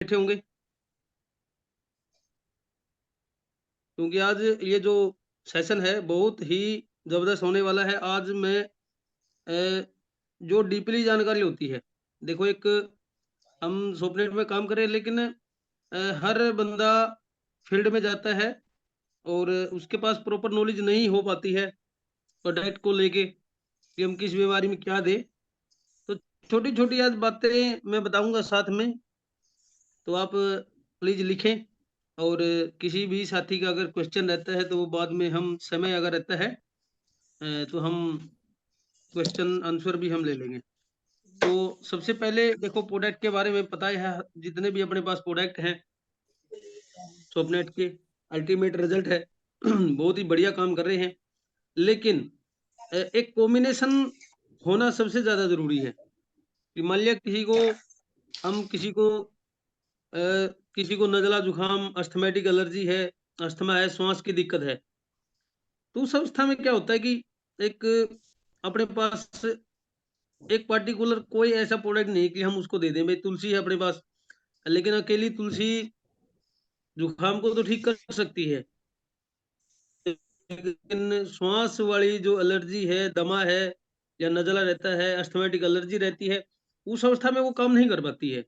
बैठे होंगे, क्योंकि आज ये जो सेशन है बहुत ही जबरदस्त होने वाला है। आज मैं जो डीपली जानकारी होती है, देखो एक हम सोपनेट में काम करें, लेकिन हर बंदा फील्ड में जाता है और उसके पास प्रॉपर नॉलेज नहीं हो पाती है प्रोडक्ट को लेके कि हम किस बीमारी में क्या दें। तो छोटी छोटी आज बातें मैं बताऊंगा साथ में, तो आप प्लीज लिखें। और किसी भी साथी का अगर क्वेश्चन रहता है तो वो बाद में हम समय अगर रहता है तो हम क्वेश्चन आंसर भी हम ले लेंगे। तो सबसे पहले देखो प्रोडक्ट के बारे में पता है, जितने भी अपने पास प्रोडक्ट हैं सोपनेट के, अल्टीमेट रिजल्ट है। बहुत ही बढ़िया काम कर रहे हैं, लेकिन एक कॉम्बिनेशन होना सबसे ज्यादा जरूरी है। कि मान लिया किसी को हम अ, किसी को नजला जुकाम अस्थमेटिक एलर्जी है, अस्थमा है, श्वास की दिक्कत है, तो उस अवस्था में क्या होता है कि एक अपने पास एक पार्टिकुलर कोई ऐसा प्रोडक्ट नहीं कि हम उसको दे दें। भाई तुलसी है अपने पास, लेकिन अकेली तुलसी जुकाम को तो ठीक कर सकती है, लेकिन श्वास वाली जो एलर्जी है, दमा है या नजला रहता है, अस्थमेटिक एलर्जी रहती है, उस अवस्था में वो काम नहीं कर पाती है।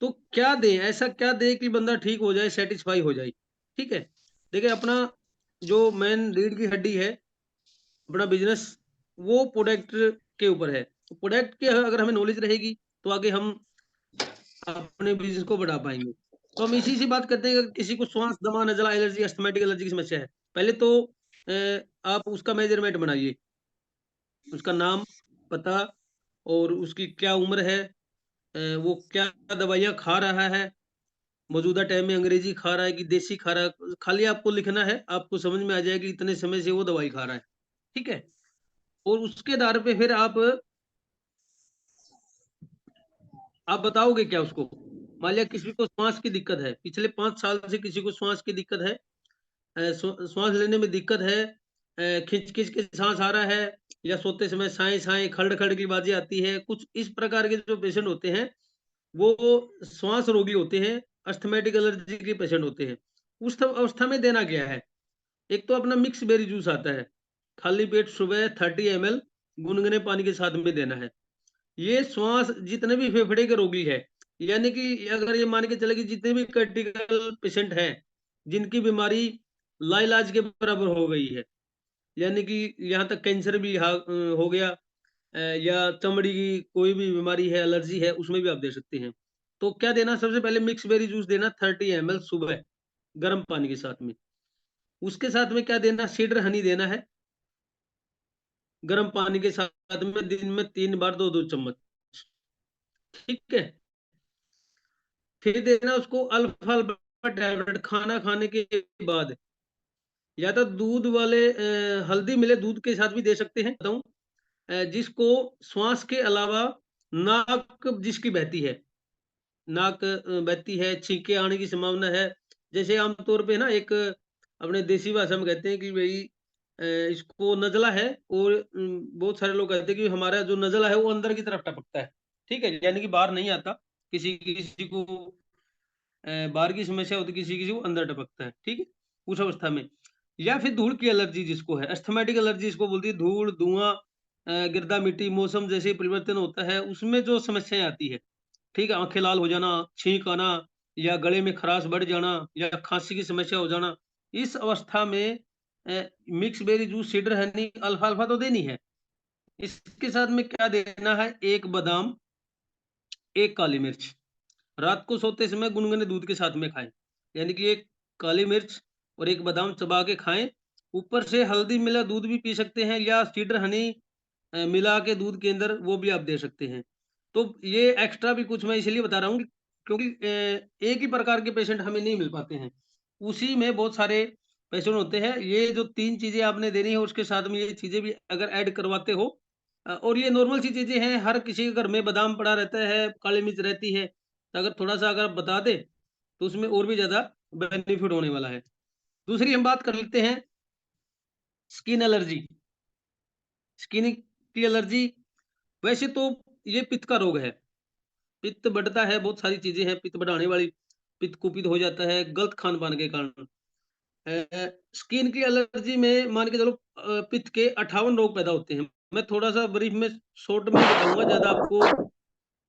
तो क्या दें, ऐसा क्या दें कि बंदा ठीक हो जाए, सेटिस्फाई हो जाए। ठीक है, देखिए अपना जो मेन रीढ़ की हड्डी है, अपना बिजनेस, वो प्रोडक्ट के ऊपर है। तो प्रोडक्ट के अगर हमें नॉलेज रहेगी तो आगे हम अपने बिजनेस को बढ़ा पाएंगे। तो हम इसी से बात करते हैं कि किसी को श्वास, दमा, नजला, एलर्जी, अस्थमेटिक एलर्जी की समस्या है। पहले तो आप उसका मेजरमेंट बनाइए, उसका नाम, पता, और उसकी क्या उम्र है, वो क्या दवाइयाँ खा रहा है, मौजूदा टाइम में अंग्रेजी खा रहा है कि देसी खा रहा है। खाली आपको लिखना है, आपको समझ में आ जाएगी इतने समय से वो दवाई खा रहा है। ठीक है, और उसके आधार पे फिर आप बताओगे क्या उसको। मान लिया किसी को श्वास की दिक्कत है, पिछले 5 साल से किसी को श्वास की दिक्कत है, श्वास लेने में दिक्कत है, खिंच खिंच के सांस आ रहा है, या सोते समय साए साए खड़ खड़ की बाजें आती है, कुछ इस प्रकार के जो पेशेंट होते हैं वो श्वास रोगी होते हैं, अस्थमेटिक एलर्जी के पेशेंट होते हैं। उस अवस्था में देना क्या है, एक तो अपना मिक्स बेरी जूस आता है, खाली पेट सुबह 30 ml गुनगुने पानी के साथ में देना है। ये श्वास जितने भी फेफड़े के रोगी है, यानी कि अगर ये मान के चले कि जितने भी क्रिटिकल पेशेंट हैं जिनकी बीमारी लाइलाज के बराबर हो गई है, यानी कि यहाँ तक कैंसर भी हो गया, या चमड़ी की कोई भी बीमारी है, एलर्जी है, उसमें भी आप दे सकते हैं। तो क्या देना, सबसे पहले मिक्स बेरी जूस देना 30 ml सुबह गर्म पानी के साथ में। उसके साथ में क्या देना, सीडर हनी देना है गर्म पानी के साथ में, दिन में 3 बार 2-2 चम्मच। ठीक है, फिर देना उसको अल्फा अल्फा टैबलेट खाना खाने के बाद, या तो दूध वाले हल्दी मिले दूध के साथ भी दे सकते हैं, बताऊं। जिसको श्वास के अलावा नाक जिसकी बहती है, नाक बहती है, छींके आने की संभावना है, जैसे आमतौर पे ना एक अपने देसी भाषा में कहते हैं कि भाई इसको नजला है, और बहुत सारे लोग कहते हैं कि हमारा जो नजला है वो अंदर की तरफ टपकता है। ठीक है, यानी कि बाहर नहीं आता, किसी किसी को बाहर की समस्या होती, किसी किसी को अंदर टपकता है। ठीक है, उस अवस्था में। या फिर धूल की एलर्जी जिसको है, अस्थमेटिक एलर्जी इसको बोलती है, धूल, धुआं, गिरदा मिट्टी, मौसम जैसे परिवर्तन होता है उसमें जो समस्याएं आती है। ठीक है, आंखें लाल हो जाना, छींक आना, या गले में खराश बढ़ जाना, या खांसी की समस्या हो जाना, इस अवस्था में mix berry juice, cider honey, अल्फा अल्फा तो देनी है। इसके साथ में क्या देना है, एक बादाम, एक काली मिर्च, रात को सोते समय गुनगुने दूध के साथ में खाएं। यानी कि एक काली मिर्च और एक बादाम चबा के खाएं, ऊपर से हल्दी मिला दूध भी पी सकते हैं, या सीडर हनी मिला के दूध के अंदर वो भी आप दे सकते हैं। तो ये एक्स्ट्रा भी कुछ मैं इसलिए बता रहा हूँ क्योंकि एक ही प्रकार के पेशेंट हमें नहीं मिल पाते हैं, उसी में बहुत सारे पेशेंट होते हैं। ये जो 3 चीजें आपने देनी है उसके साथ में ये चीजें भी अगर ऐड करवाते हो, और ये नॉर्मल सी चीजें हैं, हर किसी के घर में बादाम पड़ा रहता है, काली मिर्च रहती है, तो अगर थोड़ा सा अगर आप बता दे तो उसमें और भी ज्यादा बेनिफिट होने वाला है। दूसरी हम बात कर लेते हैं स्किन एलर्जी। स्किन की एलर्जी, वैसे तो ये पित्त का रोग है, पित्त बढ़ता है, बहुत सारी चीजें हैं पित्त बढ़ाने वाली। पित्त कुपित हो जाता है गलत खान-पान के कारण। स्किन की एलर्जी में मान के चलो पित्त के 58 रोग पैदा होते हैं। मैं थोड़ा-सा ब्रीफ में शॉर्ट में बताऊँगा, ज़्यादा आपको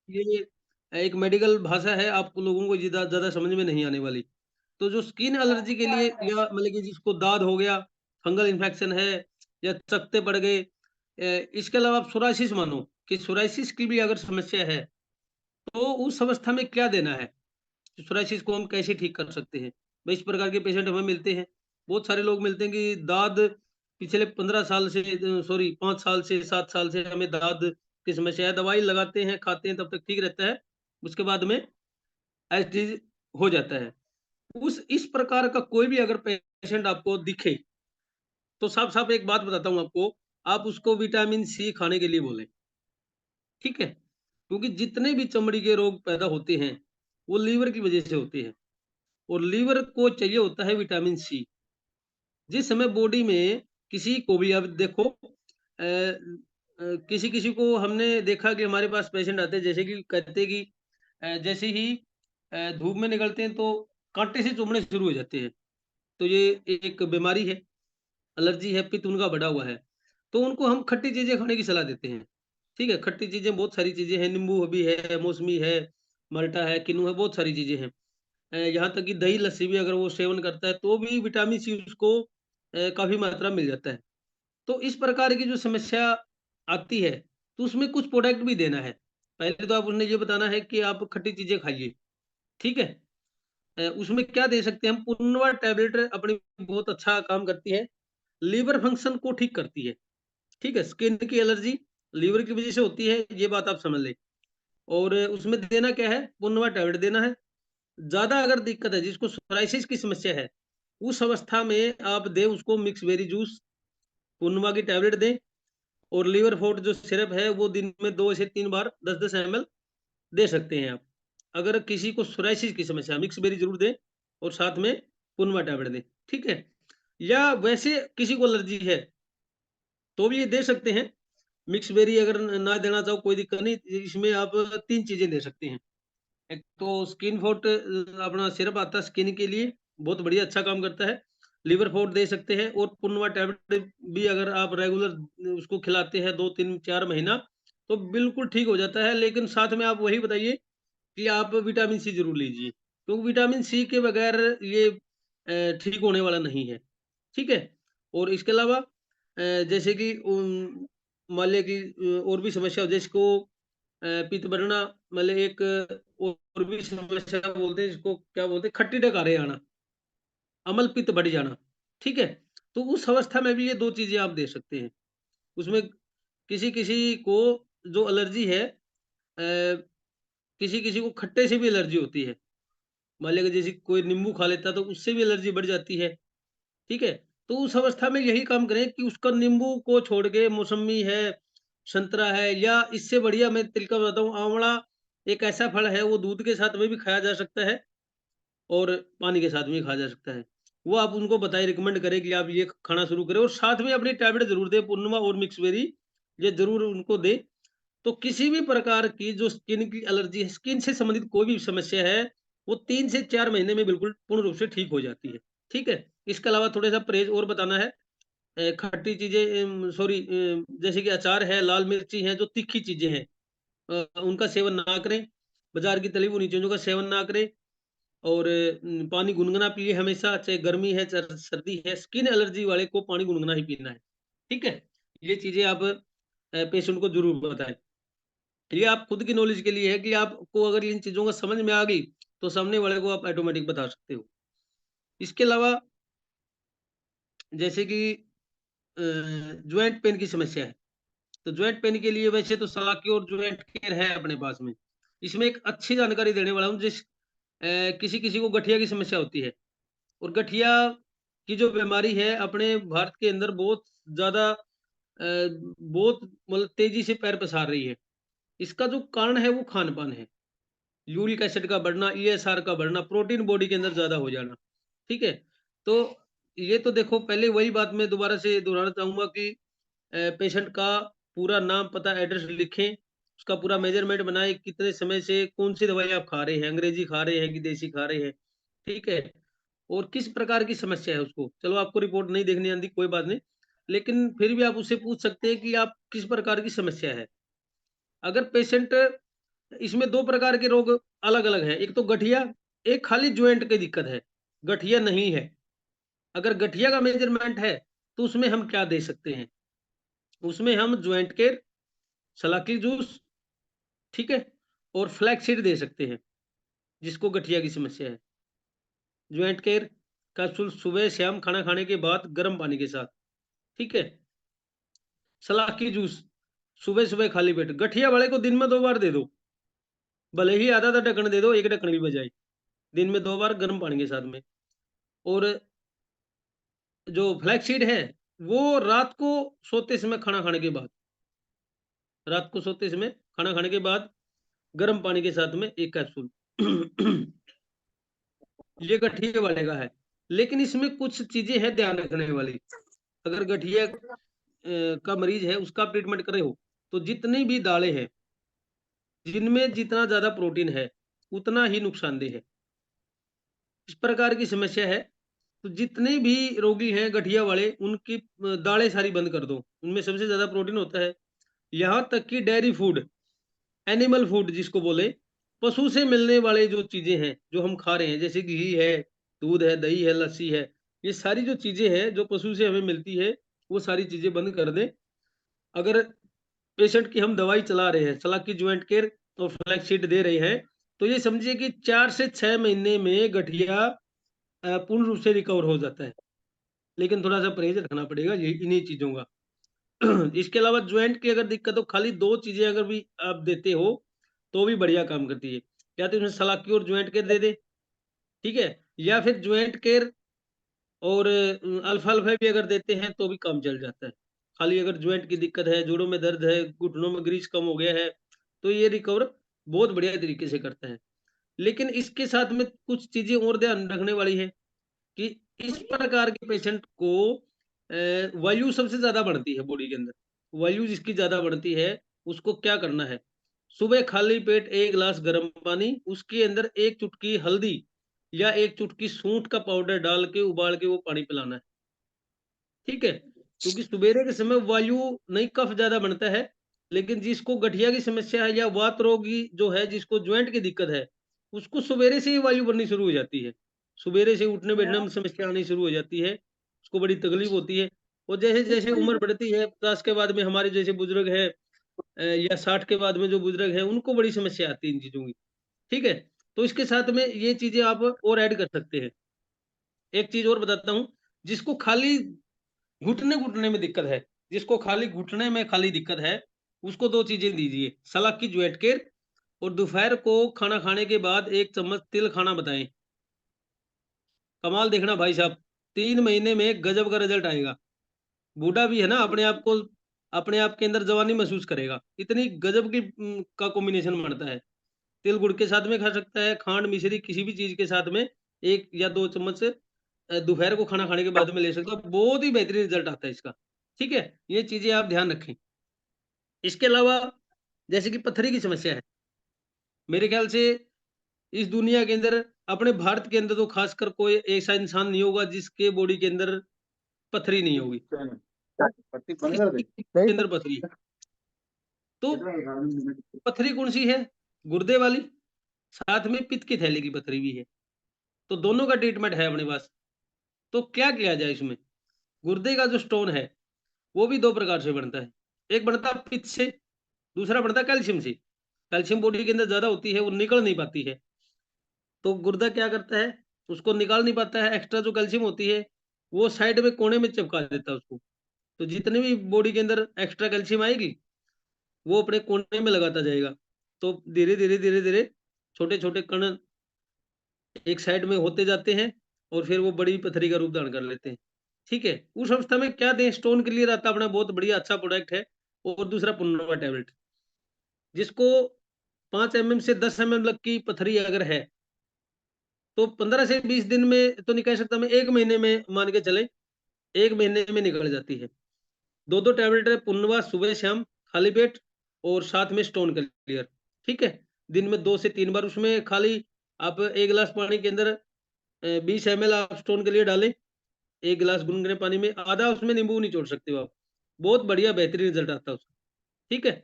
ये एक मेडिकल भाषा है, आप लोगों को ज़्यादा समझ में नहीं आने वाली। तो जो स्किन एलर्जी के लिए या मतलब कि जिसको दाद हो गया, फंगल इन्फेक्शन है या चकत्ते पड़ गए, इसके अलावा आप सोरायसिस मानो कि सोरायसिस की भी अगर समस्या है, तो उस अवस्था में क्या देना है? सोरायसिस को हम कैसे ठीक कर सकते हैं? भाई इस प्रकार के पेशेंट हमें मिलते हैं। बहुत सारे लोग मिलते हैं कि दाद पिछले 15 साल से 5 साल से 7 साल से हमें दाद की समस्या है। दवाई लगाते हैं, खाते हैं तब तक ठीक रहता है। उसके बाद में एज़ इट इज़ हो जाता है। उस इस प्रकार का कोई भी अगर पेशेंट आपको दिखे, तो साफ-साफ एक बात बताता हूँ आपको, आप उसको विटामिन सी खाने के लिए बोलें, ठीक है? क्योंकि जितने भी चमड़ी के रोग पैदा होते हैं, वो लीवर की वजह से होते हैं और लीवर को चाहिए होता है विटामिन सी। जिस समय बॉडी में किसी को भी अब देखो किसी-किसी को हमने देखा कि हमारे पास पेशेंट आते हैं जैसे कि कहते हैं कि जैसे ही धूप में निकलते हैं तो काँटे से चुभने शुरू हो जाते हैं। तो ये एक बीमारी है, एलर्जी है, पित्त उनका बढ़ा हुआ है। तो उनको हम खट्टी चीज़ें खाने की सलाह देते हैं। ठीक है? खट्टी चीज़ें बहुत सारी चीज़ें हैं, नींबू भी है, मौसमी है, माल्टा है, किन्नू है, बहुत सारी चीज़ें हैं। यहाँ तक कि दही लस्सी भी अगर वो सेवन करता है तो भी विटामिन सी उसको काफ़ी मात्रा में मिल जाता है। तो इस प्रकार की जो समस्या आती है, तो उसमें कुछ प्रोडक्ट भी देना है। पहले तो आप उन्हें ये बताना है कि आप खट्टी चीज़ें खाइए, ठीक है? उसमें क्या दे सकते हैं हम, पुरनवा टैबलेट अपनी बहुत अच्छा काम करती है, लीवर फंक्शन को ठीक करती है, ठीक है? स्किन की एलर्जी लीवर की वज़ह से होती है, ये बात आप समझ लें। और उसमें देना क्या है, पुरनवा टैबलेट देना है। ज़्यादा अगर दिक्कत है, जिसको सोरायसिस की समस्या है, उस अवस्था में आप दें उसको मिक्स बेरी जूस, पुरनवा की टैबलेट दें और लीवर फोर्ट जो सिरप है वो दिन में 2 से 3 बार 10-10 एमएल दे सकते हैं आप। अगर किसी को सोरायसिस की समस्या है, मिक्स बेरी ज़रूर दें और साथ में पुरनवा टैबलेट दें, ठीक है? या वैसे किसी को एलर्जी है, तो भी ये दे सकते हैं। मिक्स बेरी अगर ना देना चाहो कोई दिक्कत नहीं, इसमें आप 3 चीज़ें दे सकते हैं। एक तो स्किन फोर्ट अपना सिरप आता है स्किन के लिए, बहुत बढ़िया अच्छा काम करता है। लिवर फोर्ट दे सकते हैं और पुरनवा टैबलेट भी अगर आप रेगुलर उसको खिलाते हैं 2, 3, 4 महीना, तो बिल्कुल ठीक हो जाता है। लेकिन साथ में आप वही बताइए कि आप विटामिन सी ज़रूर लीजिए, क्योंकि विटामिन सी के बगैर ये ठीक होने वाला नहीं है, ठीक है? और इसके अलावा जैसे कि मान लिया कि और भी समस्या हो जिसको पित्त बढ़ना, मतलब एक और भी समस्या बोलते हैं जिसको क्या बोलते हैं, खट्टी डकारे आना, अम्ल पित्त बढ़ जाना, ठीक है? तो उस अवस्था में भी ये 2 चीज़ें आप दे सकते हैं। उसमें किसी-किसी को जो एलर्जी है, किसी-किसी को खट्टे से भी एलर्जी होती है। मान लिया कि जैसे कोई नींबू खा लेता है तो उससे भी एलर्जी बढ़ जाती है, ठीक है? तो उस अवस्था में यही काम करें कि उसका नींबू को छोड़ के मौसम्मी है, संतरा है, या इससे बढ़िया मैं तरीका बताता हूँ, आंवला एक ऐसा फल है, वो दूध के साथ में भी खाया जा सकता है और पानी के साथ में भी खाया जा सकता है। वो आप उनको बताएँ, रिकमेंड करें कि आप ये खाना शुरू करें और साथ में अपनी टैबलेट ज़रूर दें, पूर्णिमा और मिक्स बेरी, ये ज़रूर उनको दें। तो किसी भी प्रकार की जो स्किन की एलर्जी है, स्किन से संबंधित कोई भी समस्या है, वो 3 से 4 महीने में बिल्कुल पूर्ण रूप से ठीक हो जाती है। ठीक है? इसके अलावा थोड़ा-सा परहेज़ और बताना है। खट्टी चीज़ें जैसे कि अचार है, लाल मिर्ची है, जो तीखी चीज़ें हैं, उनका सेवन ना करें। बाज़ार की तली भुनी चीज़ों का सेवन ना करें और पानी गुनगुना पिए हमेशा, चाहे गर्मी है, चाहे सर्दी है। स्किन एलर्जी वाले को पानी गुनगुना ही पीना है। ठीक है? ये चीज़ें आप पेशेंट को ज़रूर बताएँ। ये आप खुद की नॉलेज के लिए है कि आपको अगर इन चीज़ों का समझ में आ गई, तो सामने वाले को आप ऑटोमैटिक बता सकते हो। इसके अलावा जैसे कि जॉइंट पेन की समस्या है, तो जॉइंट पेन के लिए वैसे तो सलाक्योर जॉइंट केयर है अपने पास में। इसमें एक अच्छी जानकारी देने वाला हूँ, किसी-किसी को गठिया की समस्या होती है और गठिया की जो बीमारी है अपने भारत के अंदर बहुत ज़्यादा बहुत मतलब तेज़ी से पैर पसार रही है। इसका जो कारण है वो खान-पान है। यूरिक एसिड का बढ़ना, ईएसआर का बढ़ना, प्रोटीन बॉडी के अंदर ज़्यादा हो जाना, ठीक है? तो ये तो देखो, पहले वही बात मैं दोबारा से दोहराना चाहूँगा कि पेशेंट का पूरा नाम, पता, एड्रेस लिखें, उसका पूरा मेजरमेंट बनाएँ, कितने समय से कौन-सी दवाई आप खा रहे हैं, अंग्रेज़ी खा रहे हैं कि देसी खा रहे हैं। ठीक है, और किस प्रकार की समस्या है उसको। चलो आपको रिपोर्ट नहीं देखनी आती, कोई बात नहीं, लेकिन फिर भी आप उससे पूछ सकते हैं कि आप किस प्रकार की समस्या है। अगर पेशेंट, इसमें 2 प्रकार के रोग अलग-अलग हैं, एक तो गठिया, एक खाली जॉइंट की दिक्कत है, गठिया नहीं है। अगर गठिया का मेजरमेंट है, तो उसमें हम क्या दे सकते हैं? उसमें हम जॉइंट केयर, सलाकी जूस, ठीक है? और फ्लैक्स सीड दे सकते हैं, जिसको गठिया की समस्या है। जॉइंट केयर कैप्सूल सुबह शाम खाना खाने के बाद गर्म पानी के साथ, ठीक है? सलाकी जूस सुबह-सुबह खाली पेट। गठिया वाले को दिन में 2 बार दे दो, भले ही आधा-आधा ढक्कन दे दो, 1 ढक्कन भी बजाए। दिन में 2 बार गर्म पानी के साथ में। और जो फ्लैक्स सीड है, वो रात को सोते समय खाना खाने के बाद, रात को सोते समय खाना खाने के बाद गर्म पानी के साथ में 1 कैप्सूल। ये गठिए वाले का है। लेकिन इसमें कुछ चीज़ें हैं ध्यान रखने वाली। अगर गठिया का मरीज है, उसका आप ट्रीटमेंट कर रहे हो, तो जितनी भी दालें हैं, जिनमें जितना ज़्यादा प्रोटीन है, उतना ही नुकसानदेह है। इस प्रकार की समस्या है, तो जितने भी रोगी हैं गठिया वाले, उनकी दालें सारी बंद कर दो। उनमें सबसे ज़्यादा प्रोटीन होता है। यहाँ तक कि डेयरी फूड, एनिमल फूड जिसको बोले, पशु से मिलने वाले जो चीज़ें हैं, जो हम खा रहे हैं, जैसे घी है, दूध है, दही है, लस्सी है, ये सारी जो चीज़ें हैं, जो पशु से हमें मिलती है, वो सारी चीज़ें बंद कर दें। अगर पेशेंट की हम दवाई चला रहे हैं, सलाकी जॉइंट केयर और फ्लैक्स सीड दे रहे हैं, तो ये समझिए कि 4 से 6 महीने में गठिया पूर्ण रूप से रिकवर हो जाता है। लेकिन थोड़ा-सा परहेज़ रखना पड़ेगा ये इन्हीं चीज़ों का। इसके अलावा जॉइंट की अगर दिक्कत हो, खाली 2 चीज़ें अगर भी आप देते हो, तो भी बढ़िया काम करती है। या तो इसमें सलाकी और जॉइंट केयर दे दें, ठीक है? या फिर जॉइंट केयर और अल्फ़ा-अल्फ़ा भी अगर देते हैं, तो भी काम चल जाता है। खाली अगर जॉइंट की दिक्कत है, जोड़ों में दर्द है, घुटनों में ग्रीस कम हो गया है, तो ये रिकवर बहुत बढ़िया तरीके से करता है। लेकिन इसके साथ में कुछ चीज़ें और ध्यान रखने वाली है कि इस प्रकार के पेशेंट को वायु सबसे ज़्यादा बढ़ती है बॉडी के अंदर। वायु जिसकी ज़्यादा बढ़ती है, उसको क्या करना है? सुबह खाली पेट 1 गिलास गर्म पानी, उसके अंदर 1 चुटकी हल्दी या 1 चुटकी सूंठ का पाउडर डाल के उबाल के वो पानी पिलाना है, ठीक है? क्योंकि सवेरे के समय वायु नहीं, कफ ज़्यादा बनता है, लेकिन जिसको गठिया की समस्या है या वात रोगी जो है, जिसको जॉइंट की दिक्कत है, उसको सवेरे से ही वायु बननी शुरू हो जाती है। सवेरे से उठने-बैठने में समस्या आनी शुरू हो जाती है, उसको बड़ी तकलीफ होती है। और जैसे-जैसे उम्र बढ़ती है, 50 के बाद में हमारे जैसे बुजुर्ग हैं, या 60 के बाद में जो बुजुर्ग हैं, उनको बड़ी समस्या आती है इन चीज़ों की, ठीक है? तो इसके साथ में ये चीज़ें आप और ऐड कर सकते हैं। एक चीज़ और बताता हूँ, जिसको खाली घुटने-घुटने में दिक्कत है, जिसको खाली घुटने में खाली दिक्कत है, उसको 2 चीज़ें दीजिए, सलाकी जॉइंट केयर और दोपहर को खाना खाने के बाद 1 चम्मच तिल खाना बताएँ। कमाल देखना भाई साहब, 3 महीने में गज़ब का रिज़ल्ट आएगा। बूढ़ा भी है ना, अपने आप के अंदर जवानी महसूस करेगा। इतनी गज़ब की का कॉम्बिनेशन बनता है। तिल गुड़ के साथ में खा सकता है, खांड, मिश्री किसी भी चीज़ के साथ में 1 या 2 चम्मच दोपहर को खाना खाने के बाद में ले सकते हो। बहुत ही बेहतरीन रिज़ल्ट आता है इसका, ठीक है? ये चीज़ें आप ध्यान रखें। इसके अलावा जैसे कि पत्थरी की समस्या है, मेरे ख़्याल से इस दुनिया के अंदर, अपने भारत के अंदर तो ख़ासकर कोई ऐसा इंसान नहीं होगा जिसके बॉडी के अंदर पथरी नहीं होगी। किसी के अंदर पथरी है। तो पथरी कौन-सी है? गुर्दे वाली, साथ में पित्त की थैली की पथरी भी है। तो दोनों का ट्रीटमेंट है अपने पास। तो क्या किया जाए इसमें? गुर्दे का जो स्टोन है, वो भी 2 प्रकार से बनता है। एक बनता है पित्त से, दूसरा बनता है कैल्शियम से। कैल्शियम बॉडी के अंदर ज़्यादा होती है, वो निकल नहीं पाती है। तो गुर्दा क्या करता है, उसको निकाल नहीं पाता है, एक्स्ट्रा जो कैल्शियम होती है, वो साइड में कोने में चिपका देता है उसको। तो जितनी भी बॉडी के अंदर एक्स्ट्रा कैल्शियम आएगी, वो अपने कोने में लगाता जाएगा। तो धीरे-धीरे, धीरे-धीरे छोटे-छोटे कण एक साइड में होते जाते हैं और फिर वो बड़ी पथरी का रूप धारण कर लेते हैं। ठीक है? उस अवस्था में क्या दें, स्टोन क्लियर आता है अपना, बहुत बढ़िया अच्छा प्रोडक्ट है। और दूसरा पुनर्वा टैबलेट, जिसको 5 एमएम से 10 एमएम तक की पथरी अगर है, तो 15 से 20 दिन में तो नहीं कह सकता मैं, 1 महीने में मान के चलें, 1 महीने में निकल जाती है। 2-2 टैबलेट है पुनर्वा सुबह-शाम खाली पेट, और साथ में स्टोन क्लियर, ठीक है? दिन में 2 से 3 बार, उसमें खाली आप 1 गिलास पानी के अंदर 20 ml आप स्टोन के लिए डालें 1 गिलास गुनगुने पानी में, आधा उसमें नींबू निचोड़ सकते हो आप, बहुत बढ़िया बेहतरीन रिजल्ट आता है उसका। ठीक है,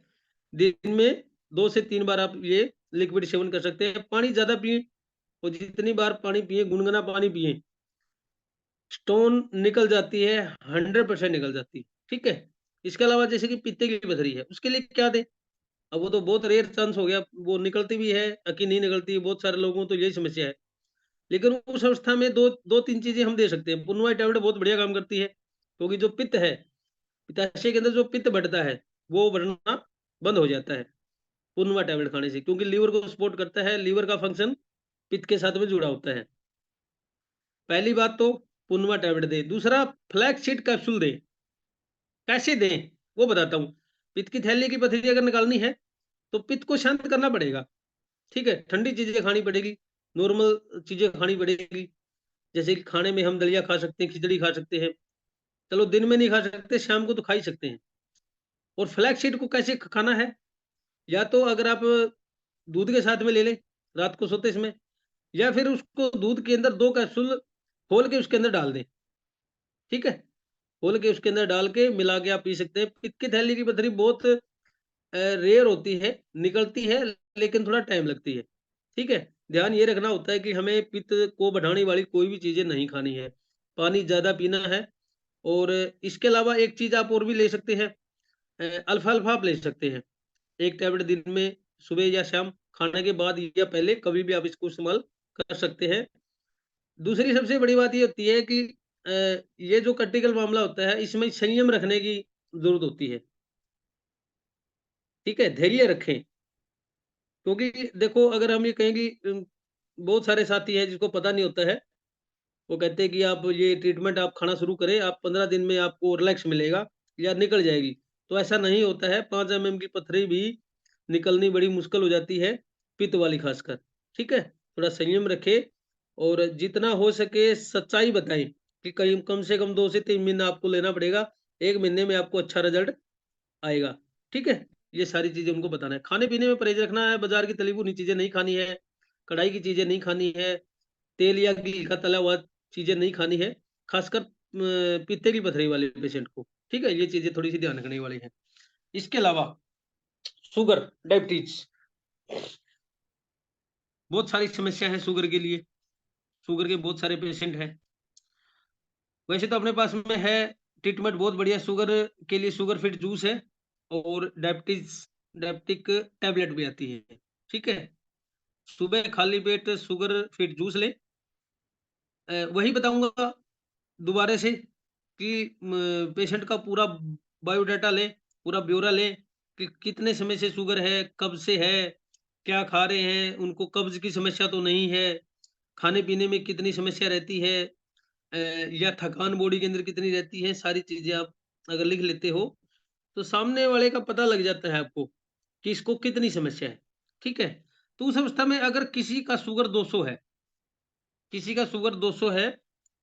दिन में 2 से 3 बार आप ये लिक्विड सेवन कर सकते हैं। पानी ज्यादा पिए, और जितनी बार पानी पिए, गुनगुना पानी पिए, स्टोन निकल जाती है, 100% निकल जाती है। ठीक है, इसके अलावा जैसे कि पित्ते की पथरी है, उसके लिए क्या दें? अब वो तो बहुत रेयर चांस हो गया, वो निकलती भी है कि नहीं निकलती, बहुत सारे लोगों को तो यही समस्या है। लेकिन उस अवस्था में 2-3 चीजें हम दे सकते हैं। पुनवाई टैबलेट बहुत बढ़िया काम करती है, क्योंकि जो पित्त है, पित्ताशय के अंदर जो पित्त बढ़ता है, वो बढ़ना बंद हो जाता है पुनवा टैबलेट खाने से, क्योंकि लीवर को सपोर्ट करता है, लीवर का फंक्शन पित्त के साथ में जुड़ा होता है। पहली बात तो पुनवा टैबलेट दें। दूसरा, फ्लैक्स सीड कैप्सूल दें। कैसे दें वो बताता हूँ। पित्त की थैली की पथरी अगर निकालनी है, तो पित्त को शांत करना पड़ेगा। ठीक है, ठंडी चीजें खानी पड़ेगी, नॉर्मल चीजें खानी पड़ेगी, जैसे कि खाने में हम दलिया खा सकते हैं, खिचड़ी खा सकते हैं। चलो दिन में नहीं खा सकते, शाम को तो खा ही सकते हैं। और फ्लैक्स सीड को कैसे खाना है? या तो अगर आप दूध के साथ में ले लें रात को सोते समय, या फिर उसको दूध के अंदर 2 कैप्सूल खोल के उसके अंदर डाल दें। ठीक है, खोल के उसके अंदर डाल के मिला के आप पी सकते हैं। पित्त की थैली की पथरी बहुत रेयर होती है, निकलती है, लेकिन थोड़ा टाइम लगती है। ठीक है, ध्यान ये रखना होता है कि हमें पित्त को बढ़ाने वाली कोई भी चीजें नहीं खानी है, पानी ज्यादा पीना है। और इसके अलावा एक चीज आप और भी ले सकते हैं, अल्फा अल्फा आप ले सकते हैं। 1 टैबलेट दिन में, सुबह या शाम, खाने के बाद या पहले, कभी भी आप इसको इस्तेमाल कर सकते हैं। दूसरी सबसे बड़ी बात ये होती है कि ये जो क्रिटिकल मामला होता है, इसमें संयम रखने की जरूरत होती है। ठीक है, धैर्य रखें, क्योंकि देखो अगर हम ये कहें कि बहुत सारे साथी हैं जिसको पता नहीं होता है, वो कहते हैं कि आप ये ट्रीटमेंट आप खाना शुरू करें, आप 15 दिन में आपको रिलैक्स मिलेगा या निकल जाएगी। तो ऐसा नहीं होता है, 5 एमएम की पथरी भी निकलनी बड़ी मुश्किल हो जाती है, पित्त वाली खासकर। ठीक है, थोड़ा संयम रखें, और जितना हो सके सच्चाई बताएं कि कहीं कम से कम 2 से 3 महीना आपको लेना पड़ेगा, 1 महीने में आपको अच्छा रिजल्ट आएगा। ठीक है, ये सारी चीजें उनको बताना है। खाने पीने में परहेज रखना है, बाजार की तली भुनी चीजें नहीं खानी है, कढ़ाई की चीजें नहीं खानी है, तेल या घी का तला हुआ चीजें नहीं खानी है, खासकर पीते की पथरी वाले पेशेंट को। ठीक है, ये चीजें थोड़ी सी ध्यान रखने वाली है। इसके अलावा शुगर, डायबिटीज, बहुत सारी समस्या है शुगर के लिए, शुगर के बहुत सारे पेशेंट हैं। वैसे तो अपने पास में है ट्रीटमेंट बहुत बढ़िया शुगर के लिए, शुगर फिट जूस है, और डायबिटीज डायबिटिक टैबलेट भी आती है। ठीक है, सुबह खाली पेट शुगर फिट जूस लें। वही बताऊंगा दोबारा से कि पेशेंट का पूरा बायोडाटा लें, पूरा ब्यौरा लें कि कितने समय से शुगर है, कब से है, क्या खा रहे हैं, उनको कब्ज की समस्या तो नहीं है, खाने पीने में कितनी समस्या रहती है, या थकान बॉडी के अंदर कितनी रहती है। सारी चीजें आप अगर लिख लेते हो, तो सामने वाले का पता लग जाता है आपको कि इसको कितनी समस्या है। ठीक है, तो उस अवस्था में अगर किसी का शुगर 200 है, किसी का शुगर 200 है,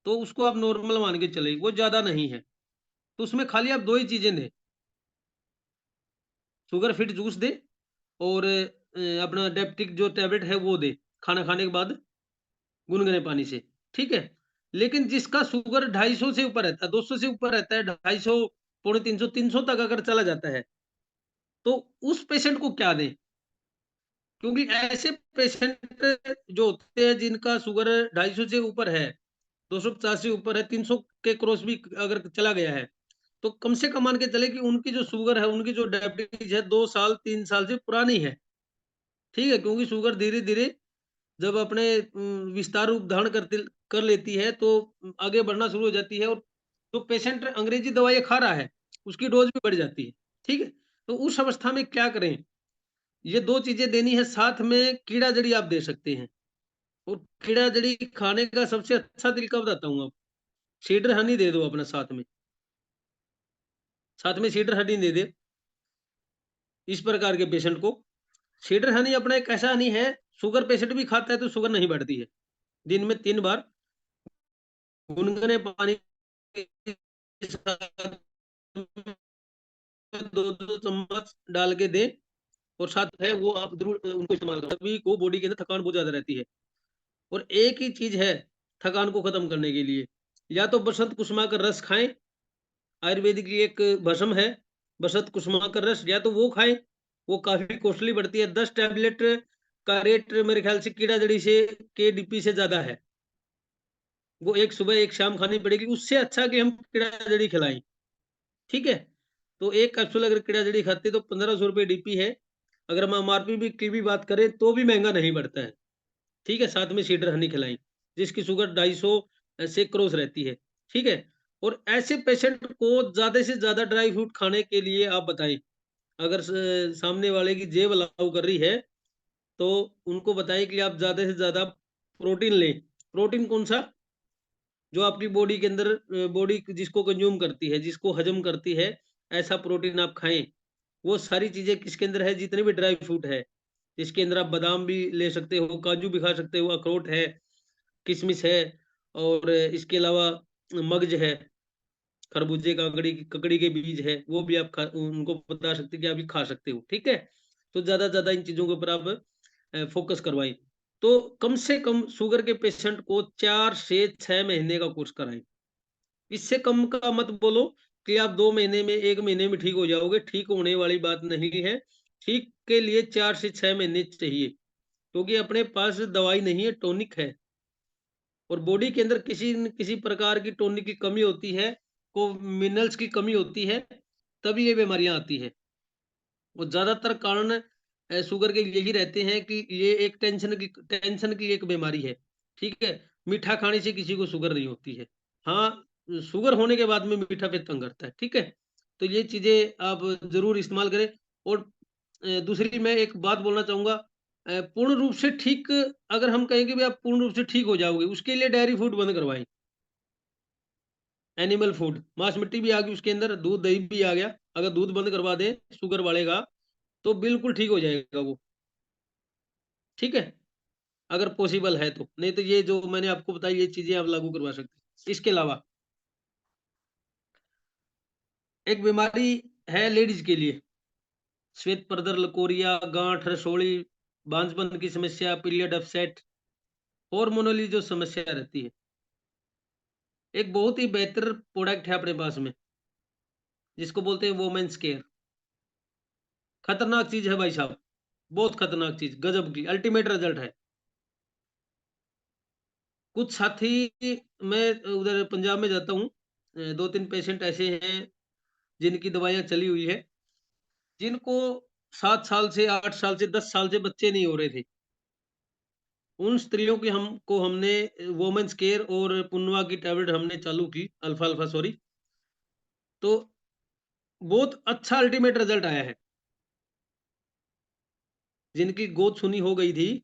तो उसको आप नॉर्मल मान के चले, वो ज्यादा नहीं है, तो उसमें खाली आप 2 ही चीजें दें, शुगर फिट जूस दे, और अपना डेप्टिक जो टैबलेट है वो दे, खाना खाने के बाद गुनगुने पानी से। ठीक है, लेकिन जिसका शुगर 250 से ऊपर रहता है, 200 से ऊपर रहता है, 250, पौने 300, 300 तक अगर चला जाता है, तो उस पेशेंट को क्या दें? क्योंकि ऐसे पेशेंट जो होते हैं जिनका शुगर 250 से ऊपर है, 250 से ऊपर है, 300 के क्रॉस भी अगर चला गया है, तो कम से कम मान के चले कि उनकी जो शुगर है, उनकी जो डायबिटीज है, 2 साल 3 साल से पुरानी है। ठीक है, क्योंकि शुगर धीरे धीरे जब अपने विस्तार रूप धारण कर लेती है, तो आगे बढ़ना शुरू हो जाती है, और जो पेशेंट अंग्रेजी दवाइयाँ खा रहा है, उसकी डोज भी बढ़ जाती है। ठीक है, तो उस अवस्था में क्या करें? ये 2 चीजें देनी है, साथ में कीड़ा जड़ी आप दे सकते हैं। और कीड़ा जड़ी खाने का सबसे अच्छा तरीका बताता हूँ आपको, सीडर हनी दे दो अपना साथ में, साथ में सीडर हनी दे दे इस प्रकार के पेशेंट को। सीडर हनी अपना एक ऐसा हनी है, शुगर पेशेंट भी खाता है तो शुगर नहीं बढ़ती है। दिन में 3 बार गुनगुने पानी के साथ 2-2 चम्मच डाल के दें, और साथ है वो आप ज़रूर उनको इस्तेमाल करें। सभी को बॉडी के अंदर थकान बहुत ज़्यादा रहती है। और एक ही चीज़ है, थकान को खत्म करने के लिए। या तो बसंत कुसुमा का रस खाएं, आयुर्वेदिक की एक भस्म है बसंत कुसुमा का रस, या तो वो खाएं, वो काफी कॉस्टली पड़ती है। 10 टैबलेट का रेट मेरे ख्याल से कीड़ा जड़ी से के डीपी से ज्यादा है। वो एक सुबह एक शाम खानी पड़ेगी, उससे अच्छा कि हम कीड़ा जड़ी खिलाएं। ठीक है, तो एक कैप्सूल अगर कीड़ा जड़ी खाते तो 1500 रुपये डीपी है। अगर हम एमआरपी भी की भी बात करें तो भी महंगा नहीं पड़ता है। ठीक है, साथ में सीडर हनी खिलाएं, जिसकी शुगर 250 से क्रॉस रहती है। ठीक है, और ऐसे पेशेंट को ज्यादा से ज्यादा ड्राई फ्रूट खाने के लिए आप बताएं। अगर सामने वाले की जेब अलाउ कर रही है तो उनको बताएं कि आप ज्यादा से ज्यादा प्रोटीन लें। प्रोटीन कौन सा? जो आपकी बॉडी के अंदर, बॉडी जिसको कंज्यूम करती है, जिसको हजम करती है, ऐसा प्रोटीन आप खाएं। वो सारी चीजें किसके अंदर है? जितने भी ड्राई फ्रूट है, इसके अंदर आप बादाम भी ले सकते हो, काजू भी खा सकते हो, अखरोट है, किशमिश है, और इसके अलावा मगज है, खरबूजे ककड़ी ककड़ी के बीज है, वो भी आप उनको बता सकते हैं कि आप ये खा सकते हो। ठीक है, तो ज्यादा से ज्यादा इन चीजों के ऊपर आप फोकस करवाएं। तो कम से कम शुगर के पेशेंट को 4 से 6 महीने का कोर्स कराएं। इससे कम का मत बोलो कि आप 2 महीने में, 1 महीने में ठीक हो जाओगे। ठीक होने वाली बात नहीं है। ठीक के लिए 4 से 6 महीने चाहिए, क्योंकि अपने पास दवाई नहीं है, टॉनिक है। और बॉडी के अंदर किसी न किसी प्रकार की टॉनिक की कमी होती है, को मिनरल्स की कमी होती है, तभी ये बीमारियां आती है। और ज्यादातर कारण शुगर के यही रहते हैं कि ये एक टेंशन की एक बीमारी है। ठीक है, मीठा खाने से किसी को शुगर नहीं होती है। हाँ, शुगर होने के बाद में मीठा पेट तंग करता है। ठीक है, तो ये चीजें आप जरूर इस्तेमाल करें। और दूसरी मैं एक बात बोलना चाहूंगा, पूर्ण रूप से ठीक, अगर हम कहें कि भी आप पूर्ण रूप से ठीक हो जाओगे, उसके लिए डेयरी फूड बंद करवाएं। एनिमल फूड, मांस मिट्टी भी आ गई उसके अंदर, दूध दही भी आ गया। अगर दूध बंद करवा दें शुगर वाले का, तो बिल्कुल ठीक हो जाएगा वो। ठीक है, अगर पॉसिबल है तो। नहीं तो ये जो मैंने आपको बताई ये चीजें आप लागू करवा सकते हैं। इसके अलावा एक बीमारी है लेडीज के लिए, श्वेत प्रदर, लकोरिया, गांठ, रसोली, बांझपन की समस्या, पीरियड अपसेट, हार्मोनली जो समस्या रहती है। एक बहुत ही बेहतर प्रोडक्ट है अपने पास में, जिसको बोलते हैं वोमेन्स केयर। खतरनाक चीज है भाई साहब, बहुत खतरनाक चीज, गजब की अल्टीमेट रिजल्ट है। कुछ साथी, मैं उधर पंजाब में जाता हूँ, 2-3 पेशेंट ऐसे हैं जिनकी दवाइयाँ चली हुई है, जिनको 7 साल से, 8 साल से, 10 साल से बच्चे नहीं हो रहे थे। उन स्त्रियों की हमने वोमेन्स केयर और पुनवा की टैबलेट हमने चालू की, अल्फा अल्फा सॉरी, तो बहुत अच्छा अल्टीमेट रिजल्ट आया है। जिनकी गोद सुनी हो गई थी,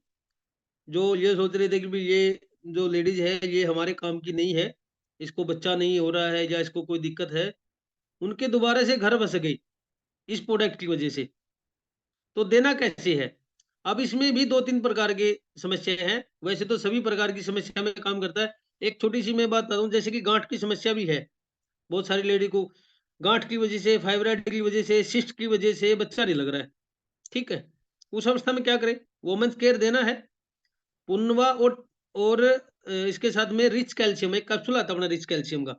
जो ये सोच रहे थे कि भी ये जो लेडीज है ये हमारे काम की नहीं है, इसको बच्चा नहीं हो रहा है या इसको कोई दिक्कत है, उनके दोबारा से घर बस गई इस प्रोडक्ट की वजह से। तो देना कैसे है? अब इसमें भी 2-3 प्रकार की समस्या हैं। वैसे तो सभी प्रकार की समस्या में काम करता है। एक छोटी सी मैं बात बता दूं, जैसे कि गांठ की समस्या भी है बहुत सारी लेडी को। गांठ की वजह से, फाइब्राइड की वजह से, सिस्ट की वजह से बच्चा नहीं लग रहा है। ठीक है, उस अवस्था में क्या करें? वोमेन्स केयर देना है, पुनवा, और इसके साथ में रिच कैल्शियम, एक कैप्सूल आता है अपना रिच कैल्शियम का।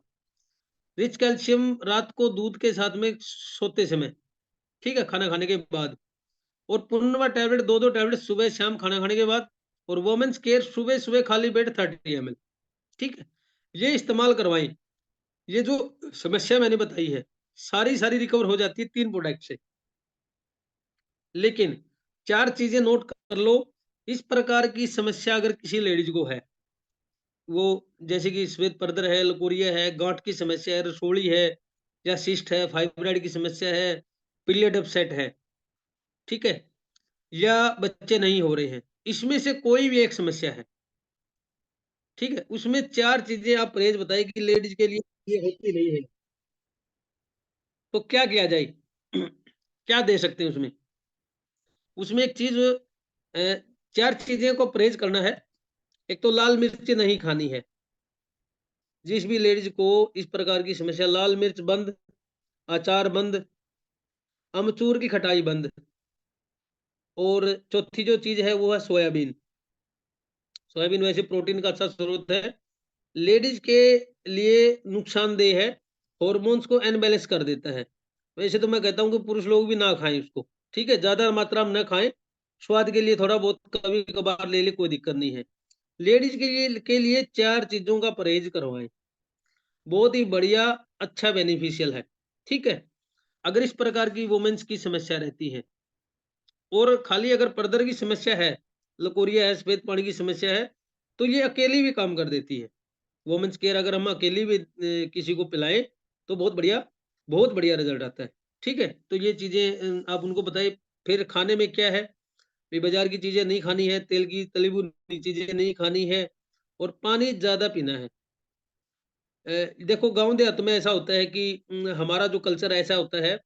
रिच कैल्शियम रात को दूध के साथ में सोते समय, ठीक है, खाना खाने के बाद। और पुनवा टैबलेट, 2-2 टैबलेट सुबह शाम खाना खाने के बाद। और वोमेन्स केयर सुबह सुबह खाली पेट 30 ml। ठीक है, ये इस्तेमाल करवाएं। ये जो समस्या मैंने बताई है, सारी सारी रिकवर हो जाती है 3 प्रोडक्ट से। लेकिन 4 चीजें नोट कर लो। इस प्रकार की समस्या अगर किसी लेडीज को है, वो जैसे कि श्वेत प्रदर है, लकोरिया है, गांठ की समस्या है, रसोली है, या सिस्ट है, फाइब्राइड की समस्या है, पीरियड अपसेट है, ठीक है, या बच्चे नहीं हो रहे हैं, इसमें से कोई भी एक समस्या है, ठीक है, उसमें 4 चीजें आप परहेज बताइए कि लेडीज के लिए ये होती नहीं है, तो क्या किया जाए? क्या दे सकते हैं उसमें? उसमें एक चीज, 4 चीजें को परहेज करना है। एक तो लाल मिर्च नहीं खानी है। जिस भी लेडीज को इस प्रकार की समस्या, लाल मिर्च बंद, अचार बंद, अमचूर की खटाई बंद, और चौथी जो चीज है वो है सोयाबीन। सोयाबीन वैसे प्रोटीन का अच्छा स्रोत है, लेडीज के लिए नुकसानदेह है, हॉर्मोन्स को अनबैलेंस कर देता है। वैसे तो मैं कहता हूँ कि पुरुष लोग भी ना खाएं उसको, ठीक है, ज्यादा मात्रा में ना खाएं, स्वाद के लिए थोड़ा बहुत कभी कभार ले ले, कोई दिक्कत नहीं है। लेडीज के लिए 4 चीजों का परहेज करवाएं, बहुत ही बढ़िया, अच्छा बेनिफिशियल है, ठीक है। अगर इस प्रकार की वुमेन्स की समस्या रहती है, और खाली अगर पर्दर की समस्या है, लकोरिया है, सफेद पानी की समस्या है, तो ये अकेली भी काम कर देती है। वुमेन्स केयर अगर हम अकेली भी किसी को पिलाएं, तो बहुत बढ़िया रिजल्ट आता है, ठीक है। तो ये चीजें आप उनको बताइए। फिर खाने में क्या है, भी बाजार की चीजें नहीं खानी है, तेल की तली भुनी चीजें नहीं खानी है, और पानी ज्यादा पीना है। देखो गाँव देहात में ऐसा होता है कि हमारा जो कल्चर ऐसा होता है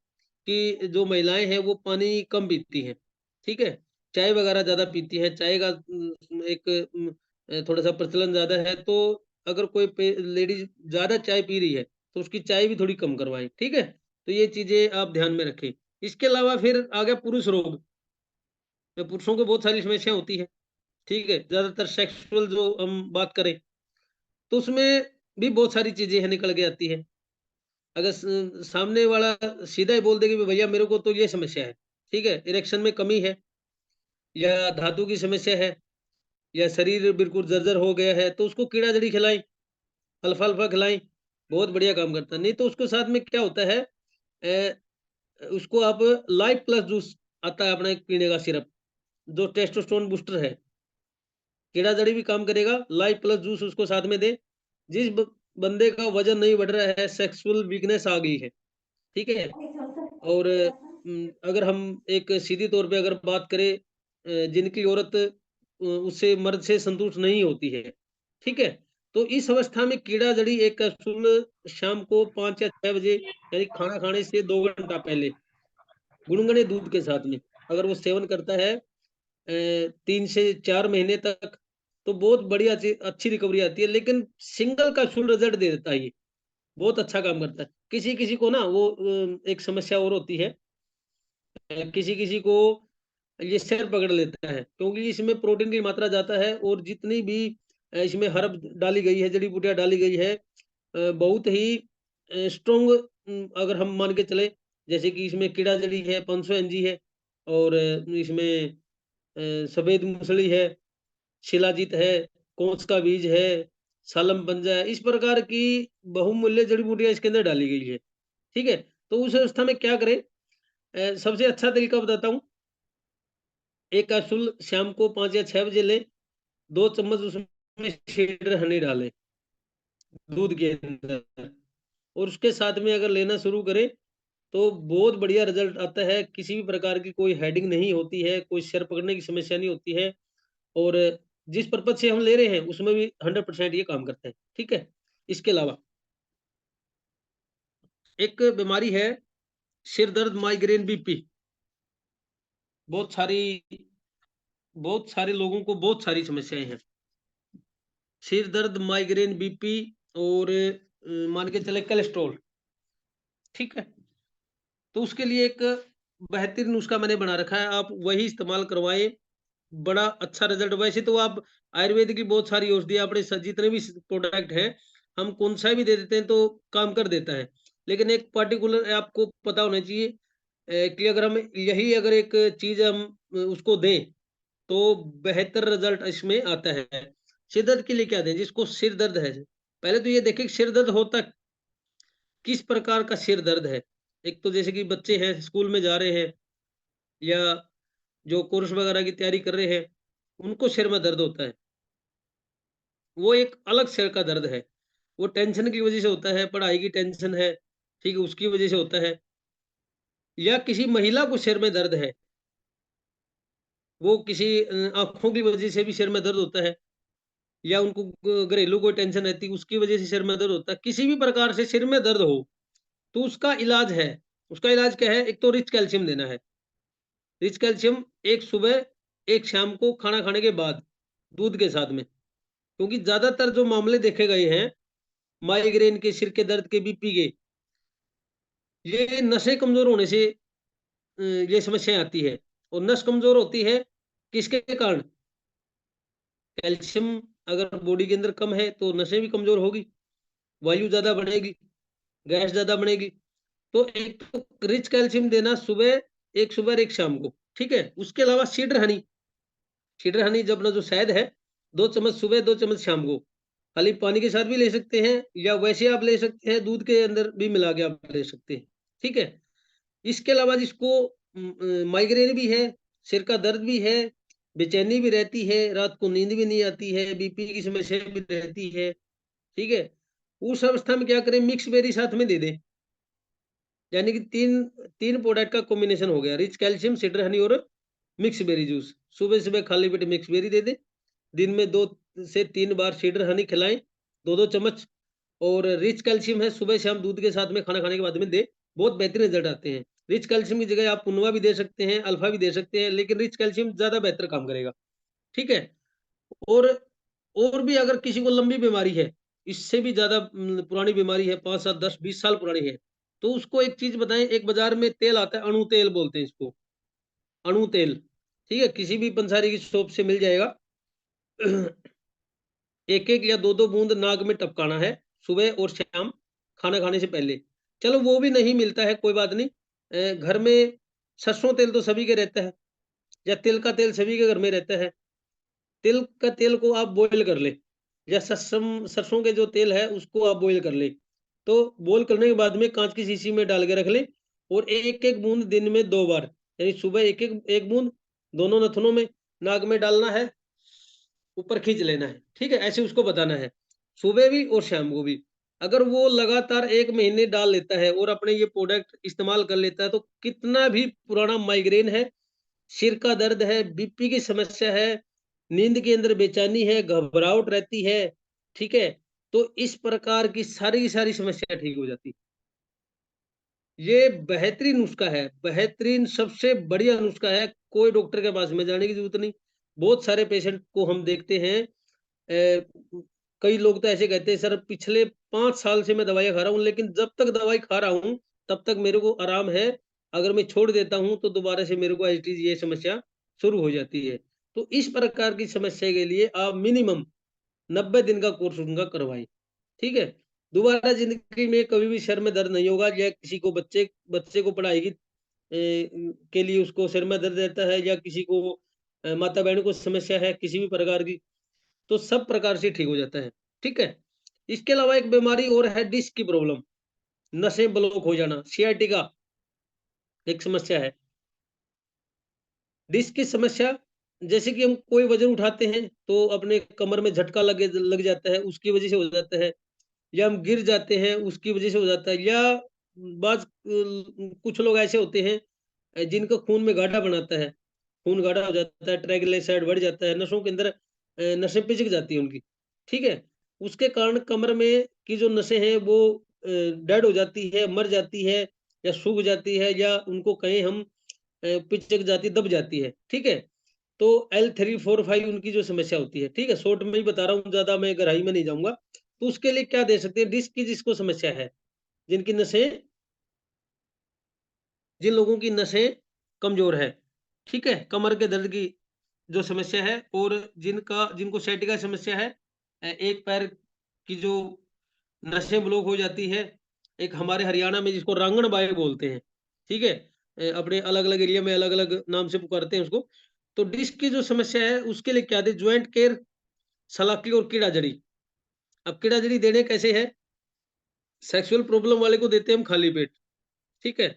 कि जो महिलाएं हैं वो पानी कम पीती हैं, ठीक है। चाय वगैरह ज्यादा पीती है, चाय का थोड़ा सा प्रचलन ज्यादा है। तो अगर कोई लेडीज ज्यादा चाय पी रही है, तो उसकी चाय भी थोड़ी कम करवाएं, ठीक है। तो ये चीजें आप ध्यान में रखें। इसके अलावा फिर आ गया पुरुष रोग। तो पुरुषों को बहुत सारी समस्या होती है, ठीक है, ज्यादातर सेक्सुअल जो हम बात करें, तो उसमें भी बहुत सारी चीजें हैं निकल के आती है। अगर सामने वाला सीधा ही बोल दे कि भैया मेरे को तो ये समस्या है, ठीक है, इरेक्शन में कमी है, या धातु की समस्या है, या शरीर बिल्कुल जर्जर हो गया है, तो उसको कीड़ा जड़ी खिलाएं, अल्फा अल्फा खिलाएं, बहुत बढ़िया काम करता है। नहीं तो उसके साथ में क्या होता है, उसको आप लाइफ प्लस जूस आता है अपना एक पीने का सिरप, जो टेस्टोस्टेरोन बूस्टर है, कीड़ा जड़ी भी काम करेगा। लाइफ प्लस जूस उसको साथ में दे। बंदे का वजन नहीं बढ़ रहा है, सेक्सुअल वीकनेस आ गई है, ठीक है। और अगर हम एक सीधी तौर पे अगर बात करें, जिनकी औरत उससे मर्द से संतुष्ट नहीं होती है, ठीक है, तो इस अवस्था में कीड़ा जड़ी एक कैप्सूल शाम को 5 या 6 बजे, यानी खाना खाने से 2 घंटा पहले, गुनगुने दूध के साथ में अगर वो सेवन करता है 3 से 4 महीने तक, तो बहुत बढ़िया अच्छी रिकवरी आती है। लेकिन सिंगल कैप्सूल रिजल्ट दे देता है ये, बहुत अच्छा काम करता है। किसी-किसी को ना वो एक समस्या और होती है, किसी-किसी को ये सिर पकड़ लेता है, क्योंकि इसमें प्रोटीन की मात्रा ज़्यादा है, और जितनी भी इसमें हर्ब डाली गई है, जड़ी-बूटियाँ डाली गई है, बहुत ही स्ट्रॉन्ग, अगर हम मान के चले, जैसे कि इसमें कीड़ा जड़ी है, 500 एमजी है, और इसमें सफ़ेद मूसली है, शिलाजीत है, कोस का बीज है, सालम पंजा है, इस प्रकार की बहुमूल्य जड़ी-बूटियाँ इसके अंदर डाली गई है, ठीक है। तो उस अवस्था में क्या करें, सबसे अच्छा तरीका बताता हूँ। एक कैप्सूल शाम को 5 या 6 बजे लें, 2 चम्मच उसमें सीडर हनी डालें, दूध के अंदर, और उसके साथ में अगर लेना शुरू करें, तो बहुत बढ़िया रिज़ल्ट आता है। किसी भी प्रकार की कोई हेडेक नहीं होती है, कोई सिर पकड़ने की समस्या नहीं होती है, और जिस पर्पज़ से हम ले रहे हैं, उसमें भी 100% ये काम करता है, ठीक है। इसके अलावा एक बीमारी है, सिर दर्द, माइग्रेन, बीपी। बहुत सारी बहुत सारे लोगों को बहुत सारी समस्याएँ हैं। सिर दर्द, माइग्रेन, बीपी, और मान के चले कोलेस्ट्रॉल, ठीक है। तो उसके लिए एक बेहतरीन नुस्खा मैंने बना रखा है, आप वही इस्तेमाल करवाएँ, बड़ा अच्छा रिज़ल्ट। वैसे तो आप आयुर्वेद की बहुत सारी औषधियाँ अपने जितने भी प्रोडक्ट हैं, हम कौन-सा भी दे देते हैं तो काम कर देता है। लेकिन एक पर्टिकुलर आपको पता होना चाहिए कि अगर हम यही अगर एक चीज़ हम उसको दें, तो बेहतर रिज़ल्ट इसमें आता है। सिर दर्द के लिए क्या दें? जिसको सिर दर्द है, पहले तो ये देखें कि सिर दर्द होता किस प्रकार का सिर दर्द है। एक तो जैसे कि बच्चे हैं, स्कूल में जा रहे हैं, या जो कोर्स वगैरह की तैयारी कर रहे हैं, उनको सिर में दर्द होता है। वो एक अलग सिर का दर्द है। वो टेंशन की वज़ह से होता है, पढ़ाई की टेंशन है, ठीक है, उसकी वज़ह से होता है। या किसी महिला को सिर में दर्द है, वो किसी आँखों की वज़ह से भी सिर में दर्द होता है, या उनको घरेलू कोई टेंशन रहती है, उसकी वज़ह से सिर में दर्द होता है। किसी भी प्रकार से सिर में दर्द हो, तो उसका इलाज है। उसका इलाज क्या है? एक तो रिच कैल्शियम देना है। रिच कैल्शियम एक सुबह, एक शाम को खाना खाने के बाद, दूध के साथ में। क्योंकि ज़्यादातर जो मामले देखे गए हैं, माइग्रेन के, सिर के दर्द के, बीपी के, ये नसें कमज़ोर होने से ये समस्याएँ आती है। और नस कमज़ोर होती है किसके कारण? कैल्शियम अगर बॉडी के अंदर कम है तो नसें भी कमजोर होगी, वायु ज्यादा बढ़ेगी, गैस ज्यादा बनेगी। तो एक तो रिच कैल्शियम देना सुबह, एक सुबह और एक शाम को, ठीक है। उसके अलावा सीडर हनी, सीडर हनी जब ना जो शहद है, 2 चम्मच सुबह 2 चम्मच शाम को, खाली पानी के साथ भी ले सकते हैं या वैसे आप ले सकते हैं, दूध के अंदर भी मिला के आप ले सकते हैं, ठीक है। इसके अलावा जिसको माइग्रेन भी है, सिर का दर्द भी है, बेचैनी भी रहती है, रात को नींद भी नहीं आती है, बीपी की समस्या भी रहती है, ठीक है, उस अवस्था में क्या करें, मिक्स बेरी साथ में दे दें। यानी कि तीन तीन प्रोडक्ट का कॉम्बिनेशन हो गया, रिच कैल्शियम, सीडर हनी और मिक्स बेरी जूस। सुबह सुबह खाली पेट मिक्स बेरी दे दें, दिन में 2 से 3 बार सीडर हनी खिलाएं, 2-2 चम्मच। और रिच कैल्शियम है, सुबह शाम दूध के साथ में खाना खाने के बाद में दे, बहुत बेहतरीन रिजल्ट आते हैं। रिच कैल्शियम की जगह आप पुनवा भी दे सकते हैं, अल्फा भी दे सकते हैं, लेकिन रिच कैल्शियम ज्यादा बेहतर काम करेगा, ठीक है। और और भी अगर किसी को लंबी बीमारी है, इससे भी ज्यादा पुरानी बीमारी है, 5, 7, 10, 20 साल पुरानी है, तो उसको एक चीज बताएं, एक बाजार में तेल आता है, अणु तेल बोलते हैं इसको, अणु तेल, ठीक है, किसी भी पंसारी की शॉप से मिल जाएगा। एक एक या दो दो बूंद नाक में टपकाना है, सुबह और शाम खाना खाने से पहले। चलो वो भी नहीं मिलता है, कोई बात नहीं, घर में सरसों तेल तो सभी के रहता है, या तिल का तेल सभी के घर में रहता है। तिल का तेल को आप बॉईल कर ले, या सरसों सरसों के जो तेल है उसको आप बॉईल कर ले। तो बॉईल करने के बाद में कांच की शीशी में डाल के रख ले, और एक एक बूंद दिन में 2 बार, यानी सुबह एक बूंद दोनों नथनों में, नाक में डालना है, ऊपर खींच लेना है, ठीक है, ऐसे उसको बताना है, सुबह भी और शाम को भी। अगर वो लगातार 1 महीने डाल लेता है और अपने ये प्रोडक्ट इस्तेमाल कर लेता है, तो कितना भी पुराना माइग्रेन है, सिर का दर्द है, बीपी की समस्या है, नींद के अंदर बेचैनी है, घबराहट रहती है, ठीक है, तो इस प्रकार की सारी सारी समस्या ठीक हो जाती। ये बेहतरीन नुस्खा है, बेहतरीन सबसे बढ़िया नुस्खा है, कोई डॉक्टर के पास में जाने की जरूरत नहीं। बहुत सारे पेशेंट को हम देखते हैं, कई लोग तो ऐसे कहते हैं, सर पिछले 5 साल से मैं दवाइयाँ खा रहा हूँ, लेकिन जब तक दवाई खा रहा हूँ तब तक मेरे को आराम है, अगर मैं छोड़ देता हूँ तो दोबारा से मेरे को एज इट इज ये समस्या शुरू हो जाती है। तो इस प्रकार की समस्या के लिए आप मिनिमम 90 दिन का कोर्स उनका करवाएं, ठीक है। दोबारा जिंदगी में कभी भी सर में दर्द नहीं होगा, या किसी को बच्चे बच्चे को पढ़ाई की के लिए उसको सिर में दर्द रहता है, या किसी को माता बहन को समस्या है किसी भी प्रकार की, तो सब प्रकार से ठीक हो जाता है, ठीक है। इसके अलावा एक बीमारी और है, डिस्क की प्रॉब्लम, नसें ब्लॉक हो जाना, सियाटिका एक समस्या है। डिस्क की समस्या, जैसे कि हम कोई वजन उठाते हैं तो अपने कमर में झटका लग जाता है, उसकी वजह से हो जाता है, या हम गिर जाते हैं उसकी वजह से हो जाता है, या कुछ लोग ऐसे होते हैं जिनका खून में गाढ़ा बनाता है, खून गाढ़ा हो जाता है, ट्राइग्लिसराइड बढ़ जाता है, नसों के अंदर नसें पिचक जाती हैं उनकी, ठीक है। उसके कारण कमर में की जो नसें हैं वो डेड हो जाती है, मर जाती है, या सूख जाती है, या उनको कहें हम पिचक जाती, दब जाती है, ठीक है। तो L3, 4, 5 उनकी जो समस्या होती है, ठीक है, शॉर्ट में ही बता रहा हूँ, ज्यादा मैं गहराई में नहीं जाऊंगा। तो उसके लिए क्या दे सकते हैं, डिस्क की जिसको समस्या है, जिनकी नसें, जिन लोगों की नसें कमजोर है, ठीक है, कमर के दर्द की जो समस्या है, और जिनको sciatica समस्या है, एक पैर की जो नसें ब्लॉक हो जाती है, एक हमारे हरियाणा में जिसको रांगण बाई बोलते हैं, ठीक है, अपने अलग अलग एरिया में अलग अलग नाम से पुकारते हैं उसको। तो डिस्क की जो समस्या है उसके लिए क्या दे, ज्वाइंट केयर, सलाकी और कीड़ा जड़ी। अब कीड़ा जड़ी देने कैसे है, सेक्सुअल प्रॉब्लम वाले को देते हैं हम खाली पेट, ठीक है।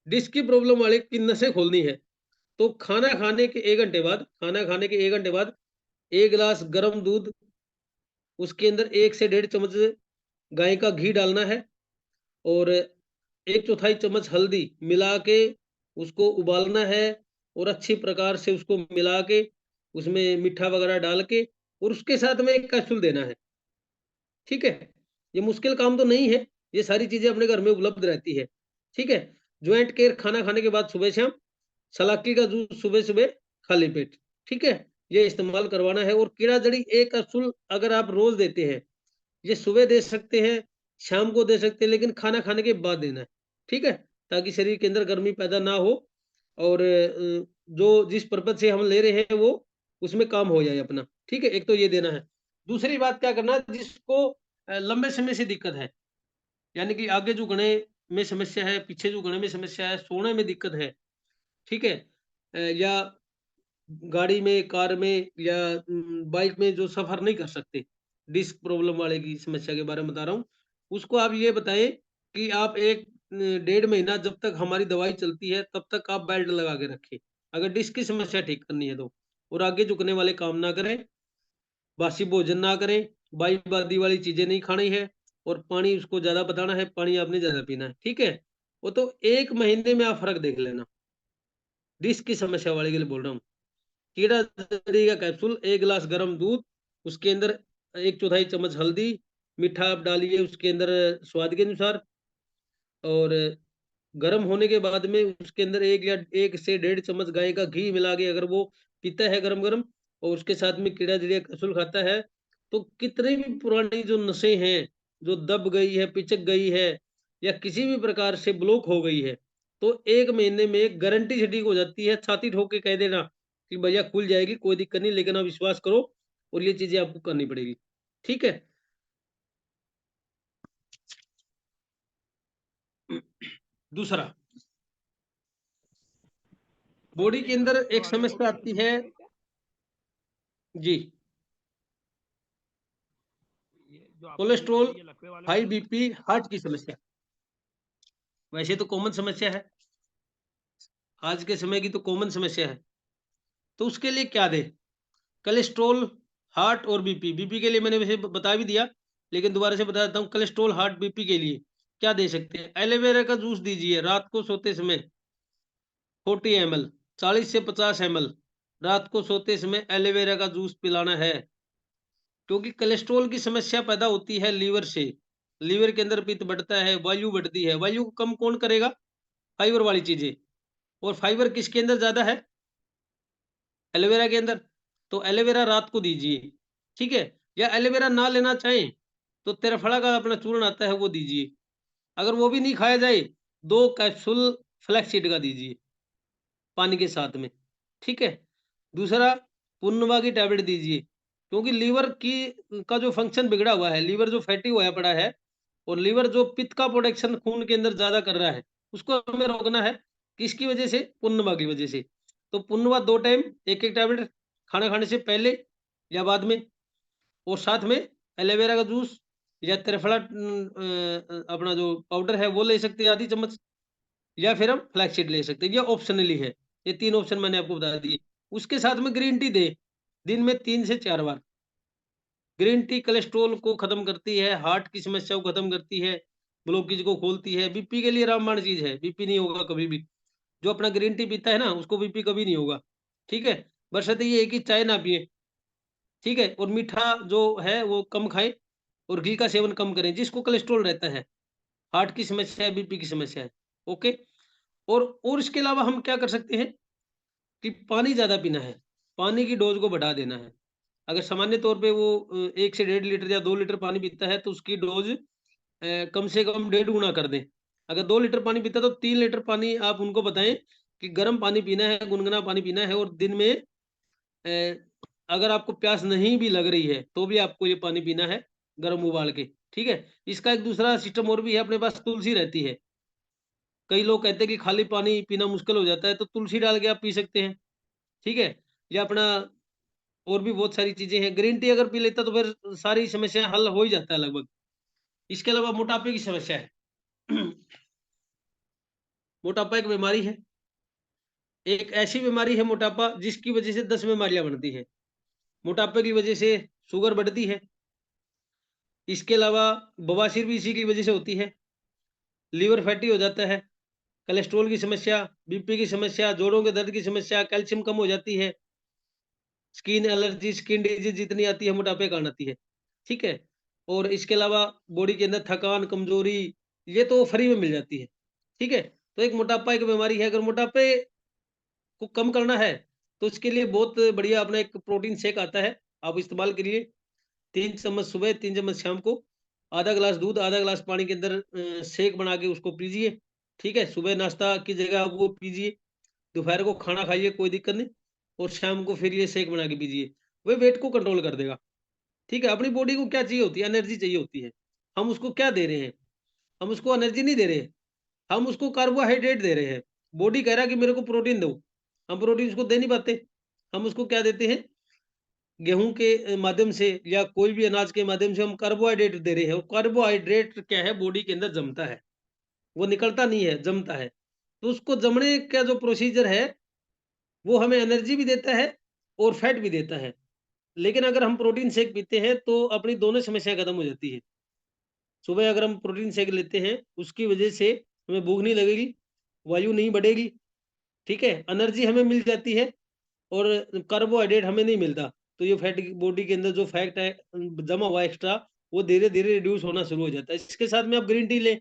डिस्क की प्रॉब्लम वाले की नसें खोलनी है, तो खाना खाने के 1 घंटे बाद, खाना खाने के 1 घंटे बाद 1 गिलास गर्म दूध, उसके अंदर 1 से 1.5 चम्मच गाय का घी डालना है, और 1/4 चम्मच हल्दी मिला के उसको उबालना है, और अच्छी प्रकार से उसको मिला के उसमें मीठा वगैरह डाल के, और उसके साथ में एक कैप्सूल देना है, ठीक है। ये मुश्किल काम तो नहीं है, ये सारी चीजें अपने घर में उपलब्ध रहती है, ठीक है। ज्वाइंट केयर खाना खाने के बाद सुबह शाम, सलाकी का जूस सुबह सुबह खाली पेट, ठीक है, ये इस्तेमाल करवाना है। और कीड़ा जड़ी एक कैप्सूल अगर आप रोज देते हैं, ये सुबह दे सकते हैं, शाम को दे सकते हैं, लेकिन खाना खाने के बाद देना है, ठीक है, ताकि शरीर के अंदर गर्मी पैदा ना हो, और जो जिस पर्पज से हम ले रहे हैं वो उसमें काम हो जाए अपना, ठीक है। एक तो ये देना है। दूसरी बात क्या करना, जिसको लंबे समय से दिक्कत है, यानी कि आगे झुकने में समस्या है, पीछे झुकने में समस्या है, सोने में दिक्कत है, ठीक है, या गाड़ी में, कार में या बाइक में जो सफर नहीं कर सकते, डिस्क प्रॉब्लम वाले की समस्या के बारे में बता रहा हूँ। उसको आप ये बताएं कि आप 1 डेढ़ महीना जब तक हमारी दवाई चलती है तब तक आप बेल्ट लगा के रखें, अगर डिस्क की समस्या ठीक करनी है तो। और आगे झुकने वाले काम ना करें, बासी भोजन ना करें, बाई बादी वाली चीजें नहीं खानी है, और पानी उसको ज्यादा बताना है, पानी आपने ज्यादा पीना है, ठीक है। वो तो 1 महीने में आप फर्क देख लेना, डिस्क की समस्या वाले के लिए बोल रहा हूँ। कीड़ा जड़ी का कैप्सूल, 1 गिलास गर्म दूध, उसके अंदर 1/4 चम्मच हल्दी, मीठा आप डालिए उसके अंदर स्वाद के अनुसार, और गर्म होने के बाद में उसके अंदर 1 से 1.5 चम्मच गाय का घी मिला के अगर वो पीता है गरम गरम, और उसके साथ में कीड़ा जड़िया कैप्सूल खाता है, तो कितने भी पुरानी जो नसें हैं, जो दब गई है, पिचक गई है, या किसी भी प्रकार से ब्लॉक हो गई है, तो 1 महीने में गारंटी से ठीक हो जाती है। छाती ठोक के कह देना कि भैया खुल जाएगी, कोई दिक्कत नहीं, लेकिन आप विश्वास करो और ये चीजें आपको करनी पड़ेगी, ठीक है। दूसरा, बॉडी के अंदर एक समस्या आती है जी, कोलेस्ट्रॉल, हाई बीपी, हार्ट की समस्या। वैसे तो कॉमन समस्या है, आज के समय की तो कॉमन समस्या है। तो उसके लिए क्या दे, कोलेस्ट्रॉल, हार्ट और बीपी। बीपी के लिए मैंने वैसे बता भी दिया, लेकिन दोबारा से बता देता हूँ। कोलेस्ट्रॉल, हार्ट, बीपी के लिए क्या दे सकते हैं, एलोवेरा का जूस दीजिए रात को सोते समय, 40 ml, 40 से 50 ml रात को सोते समय एलोवेरा का जूस पिलाना है। क्योंकि कोलेस्ट्रॉल की समस्या पैदा होती है लीवर से, लीवर के अंदर पित्त बढ़ता है, वायु बढ़ती है। वायु को कम कौन करेगा, फाइबर वाली चीजें, और फाइबर किसके अंदर ज्यादा है, एलोवेरा के अंदर। तो एलोवेरा रात को दीजिए, ठीक है। या एलोवेरा ना लेना चाहें तो त्रिफला का अपना चूर्ण आता है वो दीजिए। अगर वो भी नहीं खाया जाए, 2 कैप्सूल फ्लैक्सीड का दीजिए पानी के साथ में, ठीक है। दूसरा, पुन्नवा की टैबलेट दीजिए, क्योंकि लीवर की का जो फंक्शन बिगड़ा हुआ है, लीवर जो फैटी हुआ पड़ा है, और लीवर जो पित्त का प्रोडक्शन खून के अंदर ज्यादा कर रहा है, उसको हमें रोकना है। किसकी वजह से, पुन्नवा की वजह से। तो पुन्नवा 2 टाइम, एक एक टैबलेट, खाना खाने से पहले या बाद में, और साथ में एलोवेरा का जूस, या त्रिफला अपना जो पाउडर है वो ले सकते हैं ½ चम्मच, या फिर हम फ्लैक्सीड ले सकते हैं, ये ऑप्शनली है। ये 3 ऑप्शन मैंने आपको बता दिए। उसके साथ में ग्रीन टी दे, दिन में 3 से 4 बार। ग्रीन टी कोलेस्ट्रॉल को खत्म करती है, हार्ट की समस्या को खत्म करती है, ब्लॉकेज को खोलती है। बीपी के लिए रामबाण चीज है, बीपी नहीं होगा कभी भी। जो अपना ग्रीन टी पीता है ना, उसको बीपी कभी नहीं होगा, ठीक है। बशर्ते ये है कि चाय ना पिए, ठीक है, और मीठा जो है वो कम खाए, और घी का सेवन कम करें, जिसको कोलेस्ट्रॉल रहता है, हार्ट की समस्या है, बीपी की समस्या है, ओके। और इसके अलावा हम क्या कर सकते हैं कि पानी ज़्यादा पीना है, पानी की डोज़ को बढ़ा देना है। अगर सामान्य तौर पे वो 1 से 1.5 लीटर या 2 लीटर पानी पीता है, तो उसकी डोज़ कम से कम 1.5 गुना कर दें। अगर 2 लीटर पानी पीता है, तो 3 लीटर पानी आप उनको बताएँ कि गर्म पानी पीना है, गुनगुना पानी पीना है, और दिन में अगर आपको प्यास नहीं भी लग रही है, तो भी आपको ये पानी पीना है, गरम उबाल के, ठीक है। इसका एक दूसरा सिस्टम और भी है, अपने पास तुलसी रहती है। कई लोग कहते हैं कि खाली पानी पीना मुश्किल हो जाता है, तो तुलसी डाल के आप पी सकते हैं, ठीक है। या अपना और भी बहुत सारी चीजें हैं, ग्रीन टी अगर पी लेता तो फिर सारी समस्या हल हो ही जाता है लगभग। इसके अलावा मोटापे की समस्या है। मोटापा एक बीमारी है, एक ऐसी बीमारी है मोटापा जिसकी वजह से 10 बीमारियां बनती है। मोटापे की वजह से शुगर बढ़ती है, इसके अलावा बवासीर भी इसी की वजह से होती है, लीवर फैटी हो जाता है, कोलेस्ट्रॉल की समस्या, बीपी की समस्या, जोड़ों के दर्द की समस्या, कैल्शियम कम हो जाती है, स्किन एलर्जी, स्किन डिजीज जितनी आती है मोटापे के कारण आती है, ठीक है। और इसके अलावा बॉडी के अंदर थकान, कमजोरी, ये तो फ्री में मिल जाती है, ठीक है। तो एक मोटापा एक बीमारी है। अगर मोटापे को कम करना है, तो इसके लिए बहुत बढ़िया अपना एक प्रोटीन शेक आता है, आप इस्तेमाल करिए। 3 चम्मच सुबह, 3 चम्मच शाम को, आधा गिलास दूध, आधा गिलास पानी के अंदर शेक बना के उसको पीजिए, ठीक है। सुबह नाश्ता की जगह आप वो पीजिए, दोपहर को खाना खाइए, कोई दिक्कत नहीं, और शाम को फिर ये शेक बना के पीजिए, वो वेट को कंट्रोल कर देगा। ठीक है, अपनी बॉडी को क्या चाहिए होती है? एनर्जी चाहिए होती है। हम उसको क्या दे रहे हैं? हम उसको एनर्जी नहीं दे रहे हैं, हम उसको कार्बोहाइड्रेट दे रहे हैं। बॉडी कह रहा है कि मेरे को प्रोटीन दो, हम प्रोटीन उसको दे नहीं पाते। हम उसको क्या देते हैं? गेहूँ के माध्यम से या कोई भी अनाज के माध्यम से हम कार्बोहाइड्रेट दे रहे हैं। वो कार्बोहाइड्रेट क्या है? बॉडी के अंदर जमता है, वो निकलता नहीं है, जमता है। तो उसको जमने का जो प्रोसीजर है, वो हमें एनर्जी भी देता है और फैट भी देता है। लेकिन अगर हम प्रोटीन शेक पीते हैं, तो अपनी दोनों समस्या खत्म हो जाती है। सुबह अगर हम प्रोटीन शेक लेते हैं, उसकी वजह से हमें भूख नहीं लगेगी, वायु नहीं बढ़ेगी, ठीक है? एनर्जी हमें मिल जाती है और कार्बोहाइड्रेट हमें नहीं मिलता। तो ये फैट बॉडी के अंदर जो फैट है जमा हुआ एक्स्ट्रा, वो धीरे-धीरे रिड्यूस होना शुरू हो जाता है। इसके साथ में आप ग्रीन टी लें,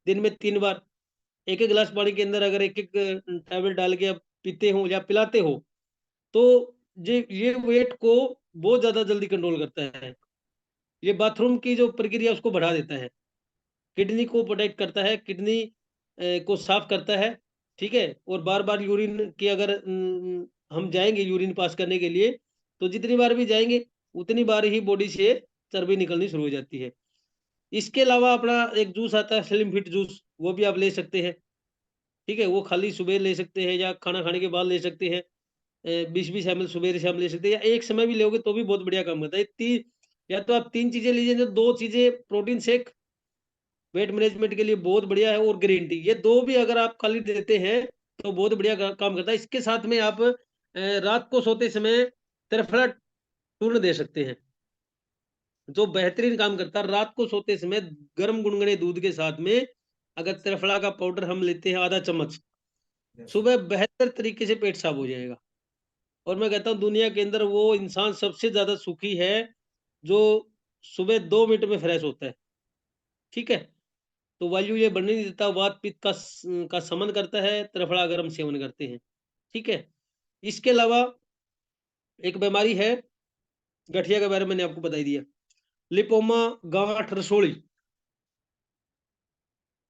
दिन में 3 बार। 1-1 गिलास पानी के अंदर अगर 1-1 टैबलेट डाल के आप पीते हो या पिलाते हो, तो ये वेट को बहुत ज़्यादा जल्दी कंट्रोल करता है। ये बाथरूम की जो प्रक्रिया उसको बढ़ा देता है। किडनी को प्रोटेक्ट करता है, किडनी को साफ करता है, ठीक है? और बार-बार यूरिन की अगर हम जाएँगे यूरिन पास करने के लिए, तो जितनी बार भी जाएँगे, उतनी बार ही बॉडी से चर्बी निकलनी शुरू हो जाती है। इसके अलावा अपना एक जूस आता है स्लिम फिट जूस, वो भी आप ले सकते हैं, ठीक है? वो खाली सुबह ले सकते हैं या खाना खाने के बाद ले सकते हैं। 20-20 एमएल सुबह-शाम ले सकते हैं या एक समय भी लोगे तो भी बहुत बढ़िया काम करता है। ती या तो आप 3 चीज़ें लीजिए, जो 2 चीज़ें प्रोटीन शेक वेट मैनेजमेंट के लिए बहुत बढ़िया है और ग्रीन टी, ये 2 भी अगर आप खाली देते हैं, तो बहुत बढ़िया काम करता है। इसके साथ में आप रात को सोते समय त्रिफला चूर्ण दे सकते हैं, जो बेहतरीन काम करता है। रात को सोते समय गर्म गुनगुने दूध के साथ में अगर त्रिफला का पाउडर हम लेते हैं आधा चम्मच, सुबह बेहतर तरीके से पेट साफ हो जाएगा। और मैं कहता हूँ दुनिया के अंदर वो इंसान सबसे ज़्यादा सुखी है, जो सुबह 2 मिनट में फ्रेश होता है, ठीक है? तो वायु ये बढ़ने नहीं देता, वात-पित्त का शमन करता है, त्रिफला अगर हम सेवन करते हैं, ठीक है? इसके अलावा एक बीमारी है, गठिया के बारे में मैंने आपको बता ही दिया। लिपोमा, गाँठ, रसोली,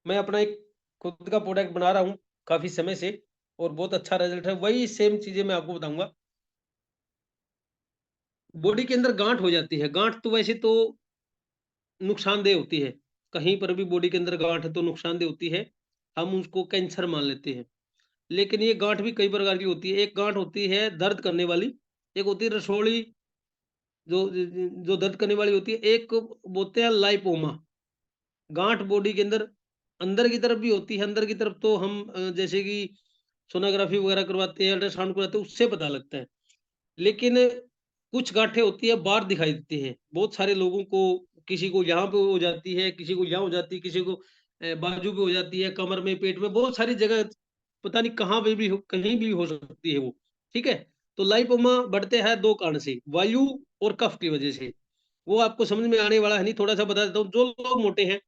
मैं अपना एक खुद का प्रोडक्ट बना रहा हूँ काफ़ी समय से और बहुत अच्छा रिज़ल्ट है। वही सेम चीज़ें मैं आपको बताऊँगा। बॉडी के अंदर गाँठ हो जाती है, गाँठ तो वैसे तो नुकसानदेह होती है। कहीं पर भी बॉडी के अंदर गाँठ है तो नुकसानदेह होती है, हम उसको कैंसर मान लेते हैं। लेकिन ये गाँठ भी कई प्रकार की होती है। एक गाँठ होती है दर्द करने वाली, एक होती है रसौली जो जो दर्द करने वाली होती है, एक बोलते हैं लाइपोमा। गाँठ बॉडी के अंदर अंदर की तरफ भी होती है, अंदर की तरफ तो हम जैसे कि सोनोग्राफ़ी वगैरह करवाते हैं, अल्ट्रासाउंड करवाते हैं, उससे पता लगता है। लेकिन कुछ गाँठें होती है बाहर दिखाई देती हैं। बहुत सारे लोगों को किसी को यहाँ पे हो जाती है, किसी को यहाँ हो जाती है, किसी को बाजू पे हो जाती है, कमर में, पेट में, बहुत सारी जगह पता नहीं कहाँ पे भी हो, कहीं भी हो सकती है वो, ठीक है? तो लाइपोमा बढ़ते हैं 2 कारण से, वायु और कफ की वजह से। वो आपको समझ में आने वाला है नहीं, थोड़ा-सा बता देता हूँ। जो लोग मोटे हैं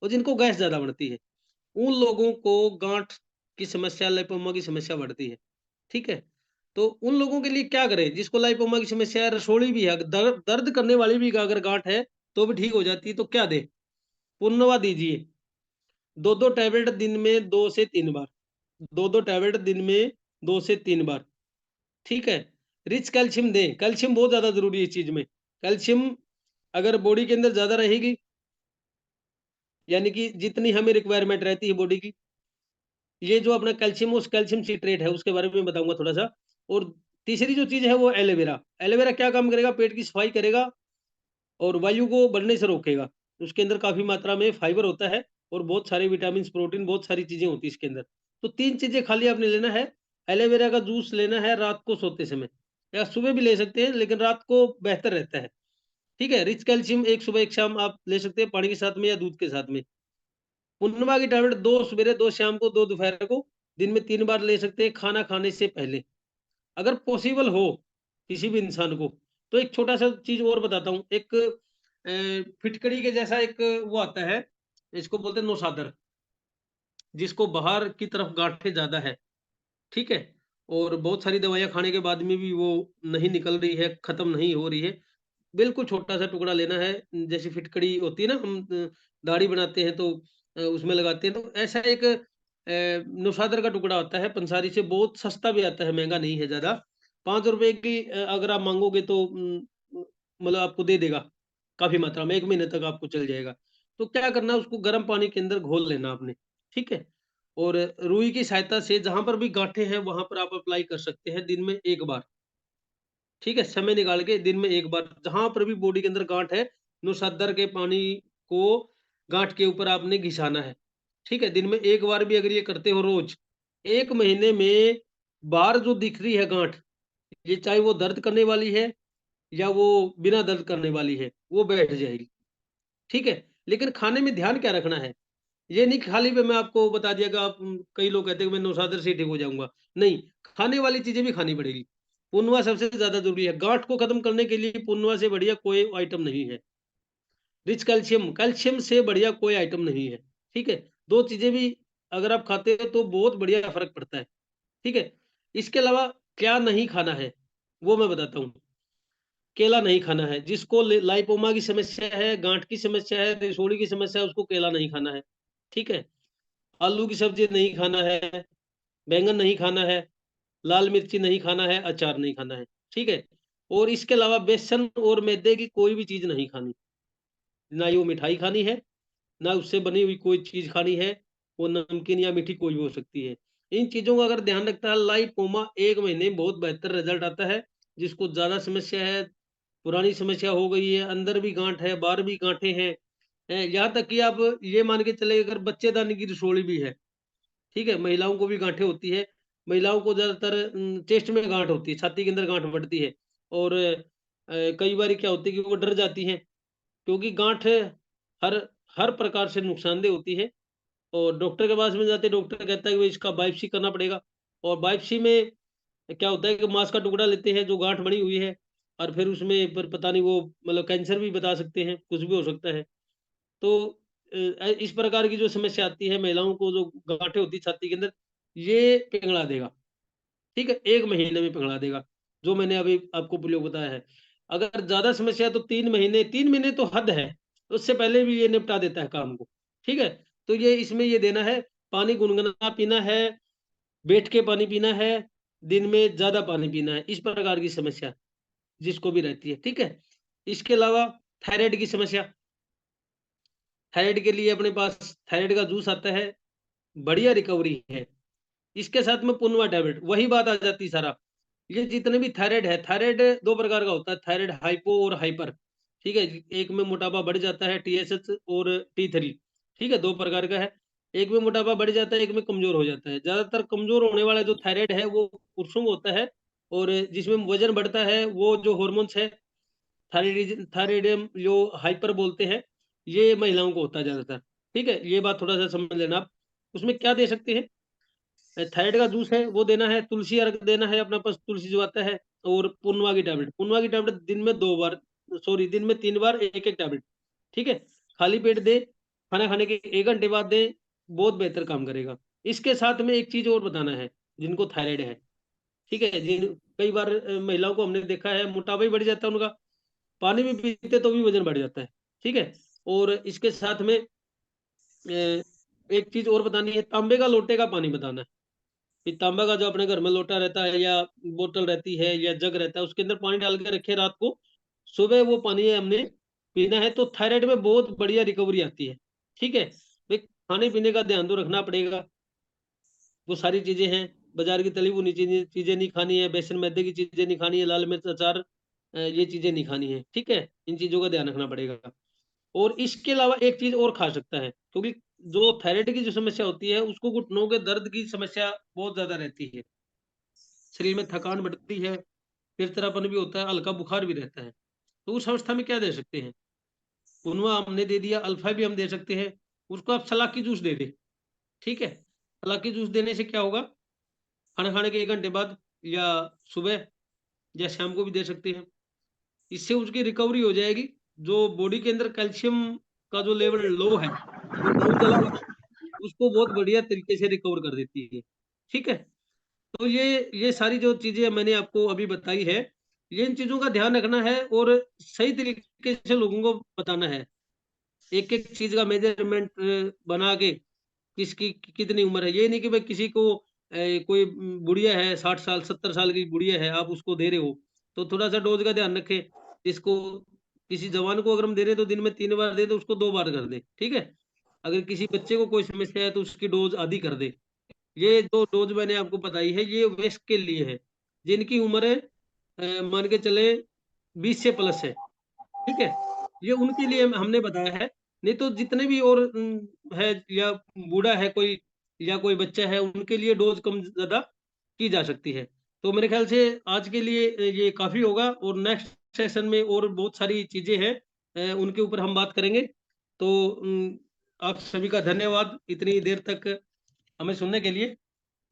और जिनको गैस ज़्यादा बनती है, उन लोगों को गाँठ की समस्या, लाइपोमा की समस्या बढ़ती है। ठीक है? तो उन लोगों के लिए क्या करें? जिसको लाइपोमा की समस्या है, रसोली भी है, दर्द दर्द करने वाली भी अगर गाँठ है, तो भी ठीक हो जाती है, तो क्या दें? पुनवा दीजिए। 2-2 टैबलेट दिन में 2 से 3 बार। 2-2 टैबलेट दिन में 2 से 3 बार, ठीक है? रिच कैल्शियम दें, कैल्शियम बहुत ज़्यादा ज़रूरी है इस चीज़ में। कैल्शियम अगर बॉडी के अंदर ज़्यादा रहेगी, यानी कि जितनी हमें रिक्वायरमेंट रहती है बॉडी की, ये जो अपना कैल्शियम, उस कैल्शियम सिट्रेट है, उसके बारे में बताऊँगा थोड़ा-सा। और तीसरी जो चीज़ है वो एलोवेरा। एलोवेरा क्या काम करेगा? पेट की सफाई करेगा और वायु को बढ़ने से रोकेगा। उसके अंदर काफ़ी मात्रा में फाइबर होता है और बहुत सारे विटामिन्स, प्रोटीन, बहुत सारी चीज़ें होती हैं इसके अंदर। तो 3 चीज़ें खाली आपने लेना है, एलोवेरा का जूस लेना है रात को सोते समय या सुबह भी ले सकते हैं, लेकिन रात को बेहतर रहता है, ठीक है? रिच कैल्शियम एक सुबह, एक शाम आप ले सकते हैं पानी के साथ में या दूध के साथ में। पुनर्मा की टैबलेट 2 सवेरे, 2 शाम को, 2 दोपहर को, दिन में 3 बार ले सकते हैं खाना खाने से पहले। अगर पॉसिबल हो किसी भी इंसान को, तो एक छोटा-सा चीज़ और बताता हूँ। एक फिटकड़ी के जैसा एक वो आता है, इसको बोलते हैं नौशादर, जिसको बाहर की तरफ गाँठें ज़्यादा है, ठीक है? और बहुत सारी दवाइयाँ खाने के बाद में भी वो नहीं निकल रही है, खत्म नहीं हो रही है। बिल्कुल छोटा-सा टुकड़ा लेना है, जैसे फिटकड़ी होती है ना, हम दाढ़ी बनाते हैं तो उसमें लगाते हैं, तो ऐसा एक नौशादर का टुकड़ा आता है पंसारी से, बहुत सस्ता भी आता है, महँगा नहीं है ज़्यादा। ₹5 की अगर आप माँगोगे तो मतलब आपको दे देगा काफी मात्रा में, 1 महीने तक आपको चल जाएगा। तो क्या करना है, उसको गर्म पानी के अंदर घोल लेना आपने, ठीक है? और रुई की सहायता से जहाँ पर भी गाँठें हैं वहाँ पर आप अप्लाई कर सकते हैं दिन में 1 बार, ठीक है? समय निकाल के दिन में 1 बार, जहाँ पर भी बॉडी के अंदर गाँठ है, नुसद्दर के पानी को गाँठ के ऊपर आपने घिसाना है, ठीक है? दिन में 1 बार भी अगर ये करते हो रोज़, 1 महीने में बाहर जो दिख रही है गाँठ, ये चाहे वो दर्द करने वाली है या वो बिना दर्द करने वाली है, वो बैठ जाएगी, ठीक है? लेकिन खाने में ध्यान क्या रखना है, ये नहीं खाली पे मैं आपको बता दिया कि आप कई लोग कहते हैं कि मैं नौशादर से ही ठीक हो जाऊँगा, नहीं, खाने वाली चीज़ें भी खानी पड़ेगी। पुनवा सबसे ज़्यादा ज़रूरी है, गाँठ को खत्म करने के लिए पुनवा से बढ़िया कोई आइटम नहीं है। रिच कैल्शियम, कैल्शियम से बढ़िया कोई आइटम नहीं है, ठीक है? 2 चीज़ें भी अगर आप खाते हो तो बहुत बढ़िया फ़र्क पड़ता है, ठीक है? इसके अलावा क्या नहीं खाना है, वो मैं बताता हूँ। केला नहीं खाना है, जिसको लाइपोमा की समस्या है, गाँठ की समस्या है, रसोली की समस्या है, उसको केला नहीं खाना है, ठीक है? आलू की सब्ज़ी नहीं खाना है, बैंगन नहीं खाना है, लाल मिर्ची नहीं खाना है, अचार नहीं खाना है, ठीक है? और इसके अलावा बेसन और मैदे की कोई भी चीज़ नहीं खानी, ना ही वो मिठाई खानी है, ना उससे बनी हुई कोई चीज़ खानी है, वो नमकीन या मीठी कोई भी हो सकती है। इन चीज़ों का अगर ध्यान रखता है, लाइपोमा 1 महीने में बहुत बेहतर रिज़ल्ट आता है, जिसको ज़्यादा समस्या है, पुरानी समस्या हो गई है, अंदर भी गाँठ है, बाहर भी गाँठें हैं, यहाँ तक कि आप ये मान के चलिए अगर बच्चेदानी की रसोली भी है, ठीक है? महिलाओं को भी गाँठें होती है, महिलाओं को ज़्यादातर चेस्ट में गाँठ होती है, छाती के अंदर गाँठ बढ़ती है और कई बारी क्या होती है कि वो डर जाती हैं, क्योंकि गाँठ हर हर प्रकार से नुकसानदेह होती है और डॉक्टर के पास में जाते हैं, डॉक्टर कहता है कि भई इसका बायोप्सी करना पड़ेगा और बायोप्सी में क्या होता है कि मांस का टुकड़ा लेते हैं जो गाँठ बनी हुई है और फिर उसमें पर पता नहीं वो मतलब कैंसर भी बता सकते हैं, कुछ भी हो सकता है। तो इस प्रकार की जो समस्या आती है महिलाओं को जो गाँठें होती है छाती के अंदर, ये पिघला देगा, ठीक है? 1 महीने में पिघला देगा, जो मैंने अभी आपको प्रयोग बताया है। अगर ज़्यादा समस्या है तो 3 महीने तो हद है, उससे पहले भी ये निपटा देता है काम को, ठीक है? तो ये इसमें ये देना है, पानी गुनगुना पीना है, बैठ के पानी पीना है, दिन में ज़्यादा पानी पीना है, इस प्रकार की समस्या जिसको भी रहती है, ठीक है? इसके अलावा थायराइड की समस्या, थायराइड के लिए अपने पास थायराइड का जूस आता है, बढ़िया रिकवरी है। इसके साथ में पुनवा टैबलेट, वही बात आ जाती है सारा। ये जितने भी थायराइड है, थायराइड 2 प्रकार का होता है, थायराइड हाइपो और हाइपर, ठीक है? एक में मोटापा बढ़ जाता है टीएसएच और टी3, ठीक है? 2 प्रकार का है। एक में मोटापा बढ़ जाता है, एक में कमज़ोर हो जाता है। ज़्यादातर कमज़ोर होने वाला जो थायराइड है, वो पुरुषों में होता है और जिसमें वज़न बढ़ता है, वो जो हार्मोन्स है, थायराइडियम जो हाइपर बोलते हैं, ये महिलाओं को होता है ज़्यादातर, ठीक है? ये बात थोड़ा-सा समझ लेना आप। उसमें क्या दे सकते हैं, थायराइड का जूस है वो देना है, तुलसी अर्क देना है, अपना पास तुलसी जो आता है और पुनवा की टैबलेट दिन में 2 बार, सॉरी दिन में 3 बार 1-1 टैबलेट, ठीक है? खाली पेट दें, खाना खाने के 1 घंटे बाद दें, बहुत बेहतर काम करेगा। इसके साथ में एक चीज़ और बताना है, जिनको थायराइड है, ठीक है? कई बार महिलाओं को हमने देखा है मोटापा ही बढ़ जाता है उनका, पानी भी पीते तो भी वज़न बढ़ जाता है, ठीक है? और इसके साथ में एक चीज़ और बतानी है, तांबे का लोटे का पानी बताना है। कि तांबा का जो अपने घर में लोटा रहता है या बोतल रहती है या जग रहता है, उसके अंदर पानी डाल के रखे रात को, सुबह वो पानी हमने पीना है, तो थायराइड में बहुत बढ़िया रिकवरी आती है, ठीक है? भाई खाने पीने का ध्यान तो रखना पड़ेगा, वो सारी चीजें हैं, बाजार की तली भुनी चीजें चीजें नहीं खानी है, बेसन मैदे की चीजें नहीं खानी है, लाल मिर्च अचार ये चीजें नहीं खानी है, ठीक है? इन चीजों का ध्यान रखना पड़ेगा। और इसके अलावा एक चीज और खा सकता है, क्योंकि जो थायराइड की जो समस्या होती है, उसको घुटनों के दर्द की समस्या बहुत ज्यादा रहती है, शरीर में थकान बढ़ती है, चिड़चिड़ापन भी होता है, हल्का बुखार भी रहता है। तो उस अवस्था में क्या दे सकते हैं? पुनवा हमने दे दिया, अल्फा भी हम दे सकते हैं, उसको आप सलाकी जूस दे दें, ठीक है? सलाकी जूस देने से क्या होगा, खाना खाने के 1 घंटे बाद या सुबह या शाम को भी दे सकते हैं। इससे उसकी रिकवरी हो जाएगी, जो बॉडी के अंदर कैल्शियम का जो लेवल लो है और बहुत जला हुआ है, उसको बहुत बढ़िया तरीके से रिकवर कर देती है, ठीक है? तो ये सारी जो चीज़ें मैंने आपको अभी बताई है, ये इन चीज़ों का ध्यान रखना है और सही तरीके से लोगों को बताना है। एक-एक चीज़ का मेज़रमेंट बना के किसकी कितनी उम्र है। ये नहीं कि भाई किसी को कोई बुढ़िया है 60 साल, 70 साल की बुढ़िया है, आप उसको दे रहे हो, तो थोड़ा-सा डोज़ का ध्यान रखें। जिसको किसी जवान को अगर हम दे रहे हैं तो दिन में 3 बार दे तो उसको 2 बार कर दे, ठीक है। अगर किसी बच्चे को कोई समस्या है तो उसकी डोज आधी कर दे। ये 2 डोज मैंने आपको बताई है, ये वयस्क के लिए है, जिनकी उम्र मान के चले 20 से प्लस है, ठीक है। ये उनके लिए हमने बताया है, नहीं तो जितने भी और है या बूढ़ा है कोई या कोई बच्चा है, उनके लिए डोज कम ज्यादा की जा सकती है। तो मेरे ख्याल से आज के लिए ये काफी होगा, और नेक्स्ट सेशन में और बहुत सारी चीजें हैं, उनके ऊपर हम बात करेंगे। तो आप सभी का धन्यवाद इतनी देर तक हमें सुनने के लिए।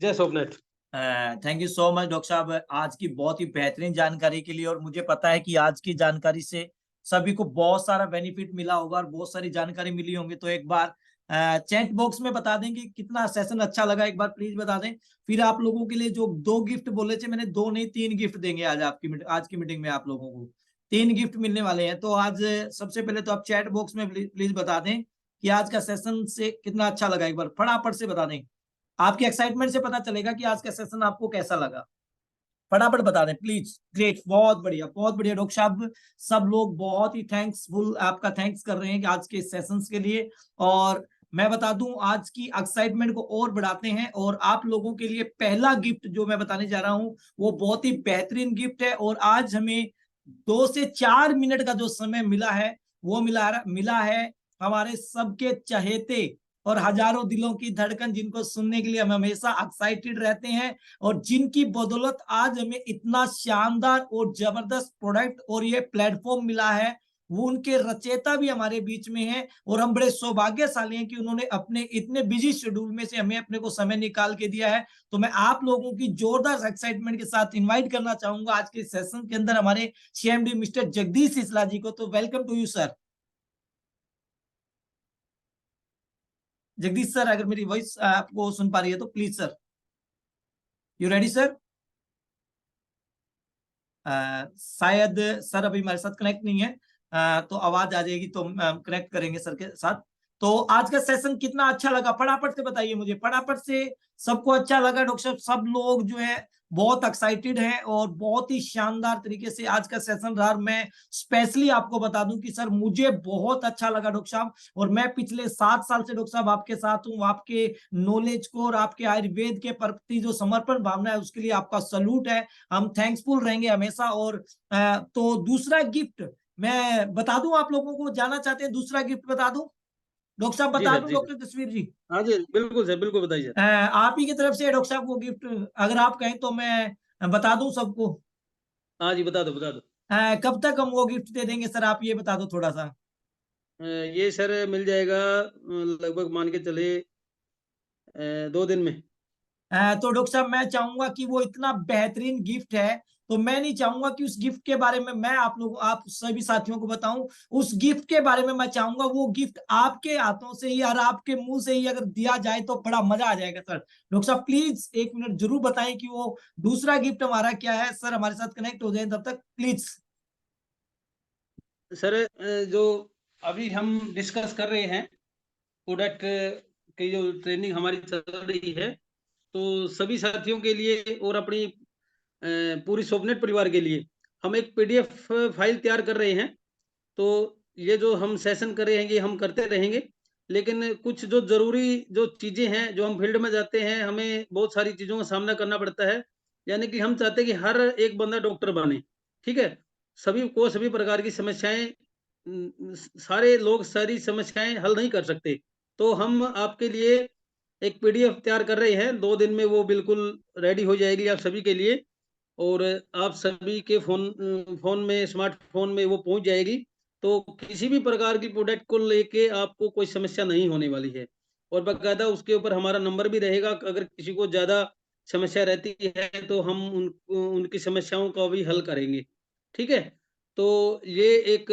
जय Somnath. Thank you so much doctor साहब, आज की बहुत ही बेहतरीन जानकारी के लिए। और मुझे पता है कि आज की जानकारी से सभी को बहुत सारा बेनिफिट मिला होगा और बहुत सारी जानकारी मिली होंगी। तो एक बार चैट बॉक्स में बता दें कि कितना सेशन अच्छा लगा, एक बार प्लीज बता दें। फिर आप लोगों के लिए जो 2 गिफ्ट बोले थे, मैंने 2 नहीं 3 गिफ्ट देंगे आज आज की मीटिंग में। आप लोगों को 3 गिफ्ट मिलने वाले हैं। तो आज सबसे पहले तो आप चैट बॉक्स में प्लीज बता दें कि आज का सेशन से कितना अच्छा लगा। एक बार फटाफट से बता दें, आपकी एक्साइटमेंट से पता चलेगा कि आज का सेशन आपको कैसा लगा। फटाफट बता दें प्लीज। ग्रेट, बहुत बढ़िया बहुत बढ़िया डॉक्टर साहब। सब लोग बहुत ही थैंक्सफुल, आपका थैंक्स कर रहे हैं कि आज के सेशंस के लिए। और मैं बता दूं, आज की एक्साइटमेंट को और बढ़ाते हैं, और आप लोगों के लिए पहला गिफ्ट जो मैं बताने जा रहा हूं वो बहुत ही बेहतरीन गिफ्ट है। और आज हमें 2 से 4 मिनट का जो समय मिला है वो मिला है हमारे सबके चहेते और हजारों दिलों की धड़कन, जिनको सुनने के लिए हम हमेशा एक्साइटेड रहते हैं, और जिनकी बदौलत आज हमें इतना शानदार और जबरदस्त प्रोडक्ट और ये प्लेटफॉर्म मिला है। वो उनके रचयिता भी हमारे बीच में हैं, और हम बड़े सौभाग्यशाली हैं कि उन्होंने अपने इतने बिजी शेड्यूल में से हमें अपने को समय निकाल के दिया है। तो मैं आप लोगों की जोरदार एक्साइटमेंट के साथ इनवाइट करना चाहूंगा आज के सेशन के अंदर हमारे सीएमडी मिस्टर जगदीश सिसला जी को। तो welcome to you sir. Jagdish sir, अगर मेरी वॉइस आपको सुन पा रही है तो please sir. You ready sir? शायद सर अभी हमारे साथ कनेक्ट नहीं है। तो आवाज आ जाएगी तो कनेक्ट करेंगे सर के साथ। तो आज का सेशन कितना अच्छा लगा फटाफट से बताइए मुझे, फटाफट से। सबको अच्छा लगा डॉक्टर साहब? सब लोग जो है बहुत एक्साइटेड हैं और बहुत ही शानदार तरीके से आज का सेशन रहा। मैं स्पेशली आपको बता दूं कि सर मुझे बहुत अच्छा लगा डॉक्टर साहब, और मैं पिछले 7 साल से डॉक्टर साहब आपके साथ हूं। आपके नॉलेज को और आपके आयुर्वेद के प्रति जो समर्पण भावना है उसके लिए आपका सल्यूट है। हम थैंक्सफुल रहेंगे हमेशा। और तो दूसरा गिफ्ट मैं बता दूं, आप लोगों को जाना चाहते हैं दूसरा गिफ्ट बता दूं? डॉक्टर साहब जी बता सर, दूं जी सर। डॉक्टर तस्वीर जी? हाँ जी, बिल्कुल सर, बिल्कुल बताइए सर। आप ही की तरफ से डॉक्टर साहब वो गिफ्ट, अगर आप कहें तो मैं बता दूं सबको। हाँ जी, बता दो, बता दो। कब तक हम वो गिफ्ट दे देंगे सर, आप ये बता दो थोड़ा सा। ये सर मिल जाएगा लगभग मान के चले 2 दिन में। तो डॉक्टर साहब मैं चाहूंगा कि वो इतना बेहतरीन गिफ्ट है, तो मैं नहीं चाहूंगा कि उस गिफ्ट के बारे में मैं आप सभी साथियों को बताऊं। उस गिफ्ट के बारे में मैं चाहूंगा वो गिफ्ट आपके हाथों से ही और आपके मुंह से ही अगर दिया जाए तो बड़ा मजा आ जाएगा सर। डॉक्टर साहब प्लीज 1 मिनट जरूर बताएं कि वो दूसरा गिफ्ट हमारा क्या है। सर हमारे साथ कनेक्ट हो जाए तब तक प्लीज। सर जो अभी हम डिस्कस कर रहे हैं प्रोडक्ट की जो ट्रेनिंग हमारी चल रही है, तो सभी साथियों के लिए और अपनी पूरी सोपनेट परिवार के लिए हम एक पीडीएफ फाइल तैयार कर रहे हैं। तो ये जो हम सेशन कर रहे हैं ये हम करते रहेंगे, लेकिन कुछ जो जरूरी जो चीजें हैं, जो हम फील्ड में जाते हैं हमें बहुत सारी चीजों का सामना करना पड़ता है। यानी कि हम चाहते हैं कि हर एक बंदा डॉक्टर बने, ठीक है। सभी को सभी प्रकार की समस्याएं, सारे लोग सारी समस्याएं हल नहीं कर सकते। तो हम आपके लिए एक पीडीएफ तैयार कर रहे हैं, 2 दिन में वो बिल्कुल रेडी हो जाएगी आप सभी के लिए, और आप सभी के फोन में, स्मार्टफोन में वो पहुंच जाएगी। तो किसी भी प्रकार की प्रोडक्ट को लेके आपको कोई समस्या नहीं होने वाली है, और बाकायदा उसके ऊपर हमारा नंबर भी रहेगा। अगर किसी को ज्यादा समस्या रहती है तो हम उनकी समस्याओं का भी हल करेंगे, ठीक है। तो ये एक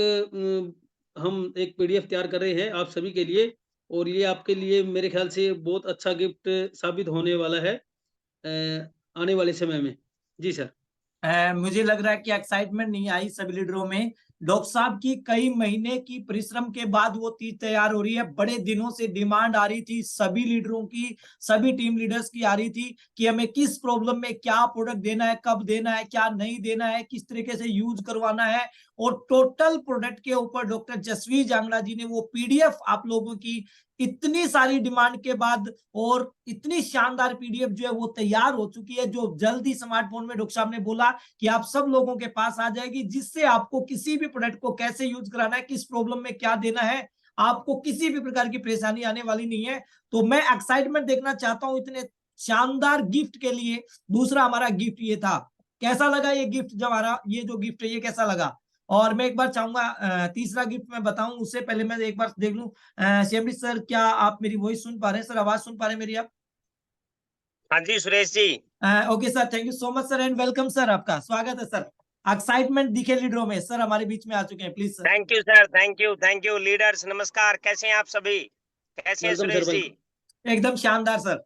हम एक पीडीएफ तैयार कर रहे हैं आप सभी के लिए, और ये आपके लिए मेरे ख्याल से बहुत अच्छा गिफ्ट साबित होने वाला है आने वाले समय में। जी सर। मुझे लग रहा है कि एक्साइटमेंट नहीं आई सभी लीडरों में। डॉक्टर साहब की कई महीने की परिश्रम के बाद वो तीज तैयार हो रही है। बड़े दिनों से डिमांड आ रही थी सभी लीडरों की, सभी टीम लीडर्स की आ रही थी कि हमें किस प्रॉब्लम में क्या प्रोडक्ट देना है, कब देना है, क्या नहीं देना है, किस तरीके से यूज करवाना है। और टोटल प्रोडक्ट के ऊपर डॉक्टर जसवीर जांगड़ा जी ने वो पीडीएफ आप लोगों की इतनी सारी डिमांड के बाद और इतनी शानदार पीडीएफ जो है वो तैयार हो चुकी है, जो जल्द ही स्मार्टफोन में डॉक्टर साहब ने बोला कि आप सब लोगों के पास आ जाएगी, जिससे आपको किसी भी प्रोडक्ट को कैसे यूज कराना है, किस प्रॉब्लम में क्या देना है, आपको किसी भी प्रकार की परेशानी आने वाली नहीं है। तो मैं एक्साइटमेंट देखना चाहता हूं इतने शानदार गिफ्ट के लिए। दूसरा हमारा गिफ्ट ये था, कैसा लगा ये गिफ्ट? जो हमारा ये जो गिफ्ट है ये कैसा लगा? और मैं एक बार चाहूंगा तीसरा गिफ्ट मैं बताऊं उससे पहले मैं एक बार देख लूं। सीएमडी सर, क्या आप मेरी वॉइस सुन पा रहे हैं? सर आवाज सुन पा रहे हैं मेरी आप? हाँ जी Suresh ji. Okay sir, thank you so much sir and welcome sir, आपका स्वागत है सर। एक्साइटमेंट दिखे लीडरों में, सर हमारे बीच में आ चुके हैं, please sir. Thank you sir, thank you leaders, नमस्कार। कैसे हैं आप सभी? कैसे हैं वेलकम सुरेश सर, जी? वेलकम। एकदम शानदार सर।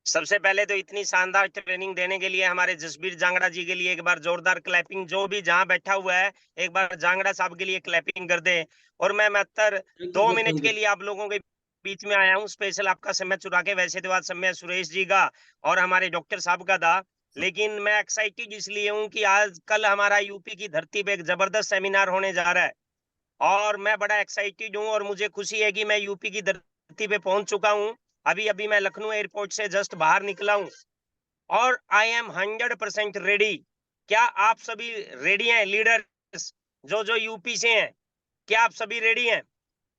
सबसे पहले तो इतनी शानदार ट्रेनिंग देने के लिए हमारे जसबीर जांगड़ा जी के लिए एक बार जोरदार क्लैपिंग। जो भी जहां बैठा हुआ है एक बार जांगड़ा साहब के लिए क्लैपिंग कर दे। और मैं मात्र thank you 2 sir, minute thank के यू। लिए आप लोगों के बीच में आया हूँ, स्पेशल आपका समय चुरा के। वैसे तो आज समय सुरेश जी का और हमारे डॉक्टर साहब का था, लेकिन मैं एक्साइटेड इसलिए हूँ कि आज कल हमारा यूपी की धरती पे एक जबरदस्त सेमिनार होने जा रहा है और मैं बड़ा एक्साइटेड हूँ और मुझे खुशी है कि मैं यूपी की धरती पे पहुंच चुका हूँ। अभी अभी मैं लखनऊ एयरपोर्ट से जस्ट बाहर निकला हूँ और आई एम 100% रेडी। क्या आप सभी रेडी हैं लीडर्स? जो यूपी से हैं, क्या आप सभी रेडी हैं?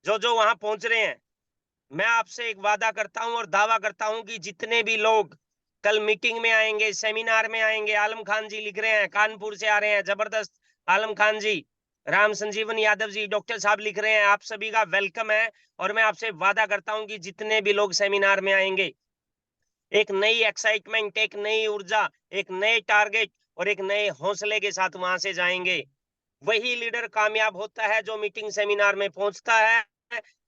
जो वहां पहुंच रहे हैं, मैं आपसे एक वादा करता हूं और दावा करता हूं कि जितने भी लोग कल मीटिंग में आएंगे, सेमिनार में आएंगे, आलम खान जी लिख रहे हैं कानपुर से आ रहे हैं, जबरदस्त आलम खान जी, राम संजीवन यादव जी, डॉक्टर साहब लिख रहे हैं, आप सभी का वेलकम है। और मैं आपसे वादा करता हूं कि जितने भी लोग सेमिनार में आएंगे, एक नई एक्साइटमेंट, एक नई ऊर्जा, एक नए टारगेट और एक नए हौसले के साथ वहां से जाएंगे। वही लीडर कामयाब होता है जो मीटिंग सेमिनार में पहुंचता है।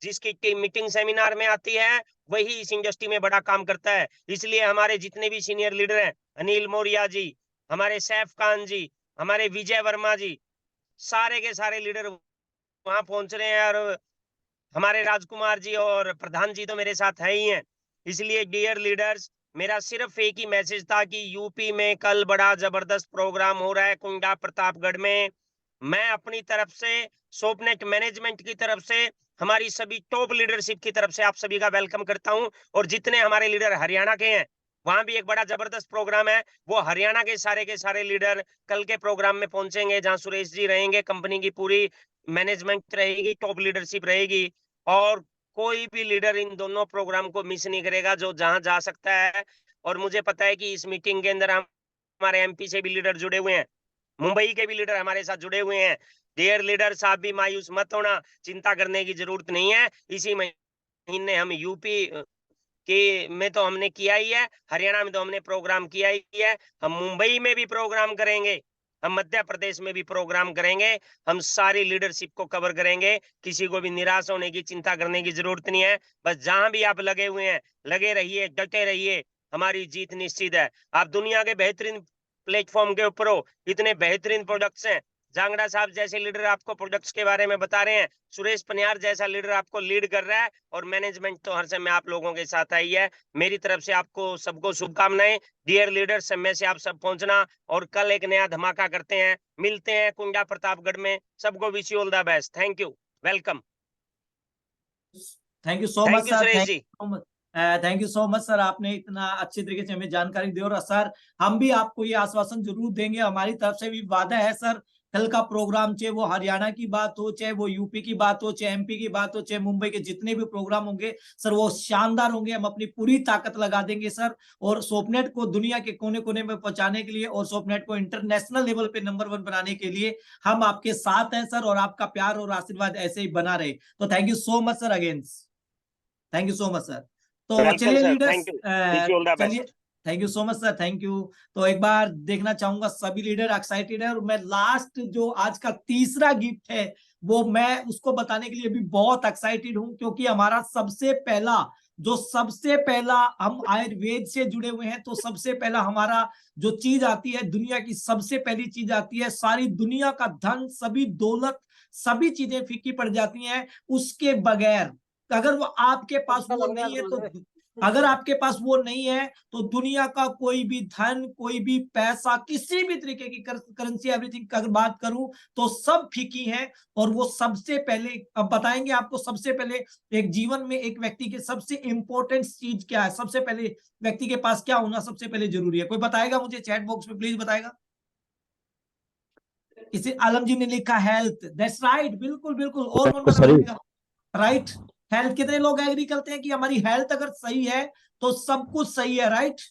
जिसकी टीम मीटिंग सेमिनार में आती है वही इस इंडस्ट्री में बड़ा काम करता है। इसलिए हमारे जितने भी सीनियर लीडर हैं, अनिल मौर्या जी, हमारे सैफ खान जी, हमारे विजय वर्मा जी, सारे के सारे लीडर वहां पहुंच रहे हैं और हमारे राजकुमार जी और प्रधान जी तो मेरे साथ है ही हैं। इसलिए डियर लीडर्स, मेरा सिर्फ एक ही मैसेज था कि यूपी में कल बड़ा जबरदस्त प्रोग्राम हो रहा है कुंडा प्रतापगढ़ में। मैं अपनी तरफ से, सोपनेट मैनेजमेंट की तरफ से, हमारी सभी टॉप लीडरशिप की तरफ से आप सभी का वेलकम करता हूं। और जितने हमारे लीडर हरियाणा के हैं, वहां भी एक बड़ा जबरदस्त प्रोग्राम है। वो हरियाणा के सारे लीडर कल के प्रोग्राम में पहुंचेंगे, जहां सुरेश जी रहेंगे, कंपनी की पूरी मैनेजमेंट रहेगी, टॉप लीडरशिप रहेगी और कोई भी लीडर इन दोनों प्रोग्राम को मिस नहीं करेगा जो जहां जा सकता है। और मुझे पता है कि इस मीटिंग के अंदर हमारे एमपी से भी लीडर जुड़े हुए हैं, मुंबई के भी लीडर हमारे साथ जुड़े हुए हैं। डियर लीडर्स, आप भी मायूस मत होना, चिंता करने की जरूरत नहीं है। इसी महीने हम यूपी के में तो हमने किया ही है, हरियाणा में तो हमने प्रोग्राम किया ही है, हम मुंबई में भी प्रोग्राम करेंगे, हम मध्य प्रदेश में भी प्रोग्राम करेंगे। हम सारी लीडरशिप को कवर करेंगे, किसी को भी निराश होने की, चिंता करने की जरूरत नहीं है। बस जहां भी आप लगे हुए हैं, लगे रहिए, डटे रहिए, हमारी जीत निश्चित है। आप दुनिया के बेहतरीन प्लेटफॉर्म के ऊपर हो, इतने बेहतरीन प्रोडक्ट्स हैं, जांगड़ा साहब जैसे लीडर आपको प्रोडक्ट्स के बारे में बता रहे हैं, सुरेश पनियार जैसा लीडर आपको लीड कर रहा है और मैनेजमेंट तो हर समय आप लोगों के साथ आई है। मेरी तरफ से आपको सबको शुभकामनाएं। डियर लीडर्स, समय से आप सब पहुंचना और कल एक नया धमाका करते हैं। मिलते हैं कुंडा प्रतापगढ़ में। सबको wish you all the best. Thank you, welcome. Thank you so much thank you sir, Suresh ji. Thank you so much sir, आपने इतना अच्छे तरीके से हमें जानकारी दी। और सर हम भी आपको ये आश्वासन जरूर देंगे, हमारी तरफ से भी वादा है सर, कल का प्रोग्राम चाहे वो हरियाणा की बात हो, चाहे वो यूपी की बात हो, चाहे एमपी की बात हो, चाहे मुंबई के जितने भी प्रोग्राम होंगे सर वो शानदार होंगे। हम अपनी पूरी ताकत लगा देंगे सर, और सोपनेट को दुनिया के कोने कोने में पहुंचाने के लिए और सोपनेट को इंटरनेशनल लेवल पे नंबर 1 बनाने के लिए हम आपके साथ हैं सर, और आपका प्यार और आशीर्वाद ऐसे ही बना रहे। तो thank you so much sir again, thank you so much sir. तो वेलकम चलिए sir, leaders, thank you, wish you all the चलिए, best. Thank you so much sir, thank you. तो एक बार देखना चाहूंगा सभी लीडर एक्साइटेड है, और मैं लास्ट जो आज का तीसरा गिफ्ट है वो मैं उसको बताने के लिए भी बहुत एक्साइटेड हूं, क्योंकि हमारा सबसे पहला जो सबसे पहला, हम आयुर्वेद से जुड़े हुए हैं तो सबसे पहला हमारा जो चीज आती है, दुनिया की सबसे पहली चीज आती है, सारी दुनिया का धन, सभी दौलत, सभी चीजें फीकी पड़ जाती हैं उसके बगैर। अगर वो आपके पास वो नहीं है तो, अगर आपके पास वो नहीं है तो दुनिया का कोई भी धन, कोई भी पैसा, किसी भी तरीके की करेंसी, एवरीथिंग का अगर बात करूं तो सब फीकी है। और वो सबसे पहले, अब बताएंगे आपको, सबसे पहले एक जीवन में एक व्यक्ति के सबसे इंपॉर्टेंट चीज क्या है, सबसे पहले व्यक्ति के पास क्या होना सबसे पहले जरूरी है, कोई बताएगा मुझे चैट बॉक्स में प्लीज बताएगा। इसे आलम जी ने लिखा हेल्थ, दैट्स राइट, बिल्कुल बिल्कुल। और कौन बताएगा? Right, health. कितने लोग एग्री करते हैं कि हमारी हेल्थ अगर सही है तो सब कुछ सही है, राइट?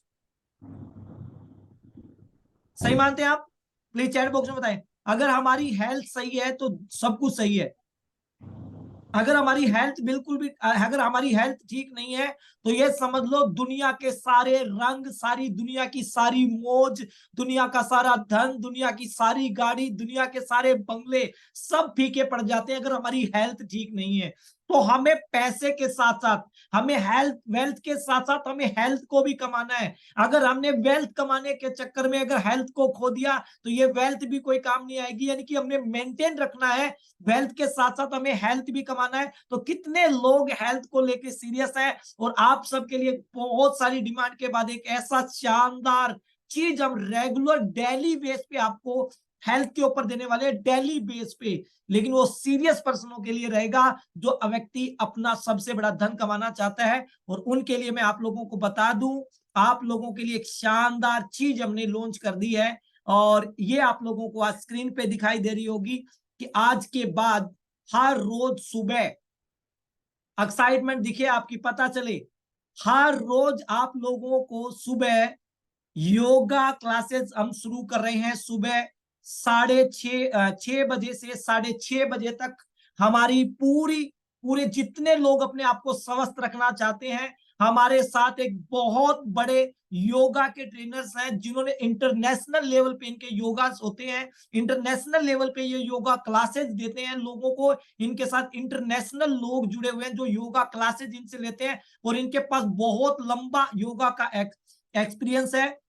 सही मानते हैं आप? प्लीज चैट बॉक्स में बताएं, अगर हमारी हेल्थ सही है तो सब कुछ सही है। अगर हमारी हेल्थ बिल्कुल भी, अगर हमारी हेल्थ ठीक नहीं है तो ये समझ लो दुनिया के सारे रंग, सारी दुनिया की सारी मौज, दुनिया का सारा धन, दुनिया की सारी गाड़ी, दुनिया के सारे बंगले सब फीके पड़ जाते हैं अगर हमारी हेल्थ ठीक नहीं है। तो हमें पैसे के साथ साथ, हमें हेल्थ, वेल्थ के साथ साथ हमें हेल्थ को भी कमाना है। अगर हमने वेल्थ कमाने के चक्कर में अगर हेल्थ को खो दिया तो ये वेल्थ भी कोई काम नहीं आएगी। यानी कि हमने मेंटेन रखना है, वेल्थ के साथ साथ हमें हेल्थ भी कमाना है। तो कितने लोग हेल्थ को लेके सीरियस है? और आप सबके लिए बहुत सारी डिमांड के बाद एक ऐसा शानदार चीज हम रेगुलर डेली बेस पे आपको हेल्थ के ऊपर देने वाले हैं, डेली बेस पे। लेकिन वो सीरियस पर्सनों के लिए रहेगा जो व्यक्ति अपना सबसे बड़ा धन कमाना चाहता है। और उनके लिए मैं आप लोगों को बता दूं, आप लोगों के लिए एक शानदार चीज हमने लॉन्च कर दी है। और ये आप लोगों को आज स्क्रीन पे दिखाई दे रही होगी कि आज के बाद हर रोज सुबह एक्साइटमेंट दिखे आपकी, पता चले, हर रोज आप लोगों को सुबह योगा क्लासेस हम शुरू कर रहे हैं। सुबह 6:30 बजे से 6:30 बजे तक हमारी पूरे जितने लोग अपने आप को स्वस्थ रखना चाहते हैं, हमारे साथ एक बहुत बड़े योगा के ट्रेनर्स हैं जिन्होंने इंटरनेशनल लेवल पे, इनके योगा होते हैं, इंटरनेशनल लेवल पे ये योगा क्लासेस देते हैं लोगों को। इनके साथ इंटरनेशनल लोग जुड़े हुए हैं जो योगा क्लासेस इनसे लेते हैं और इनके पास बहुत लंबा योगा का एक्सपीरियंस है।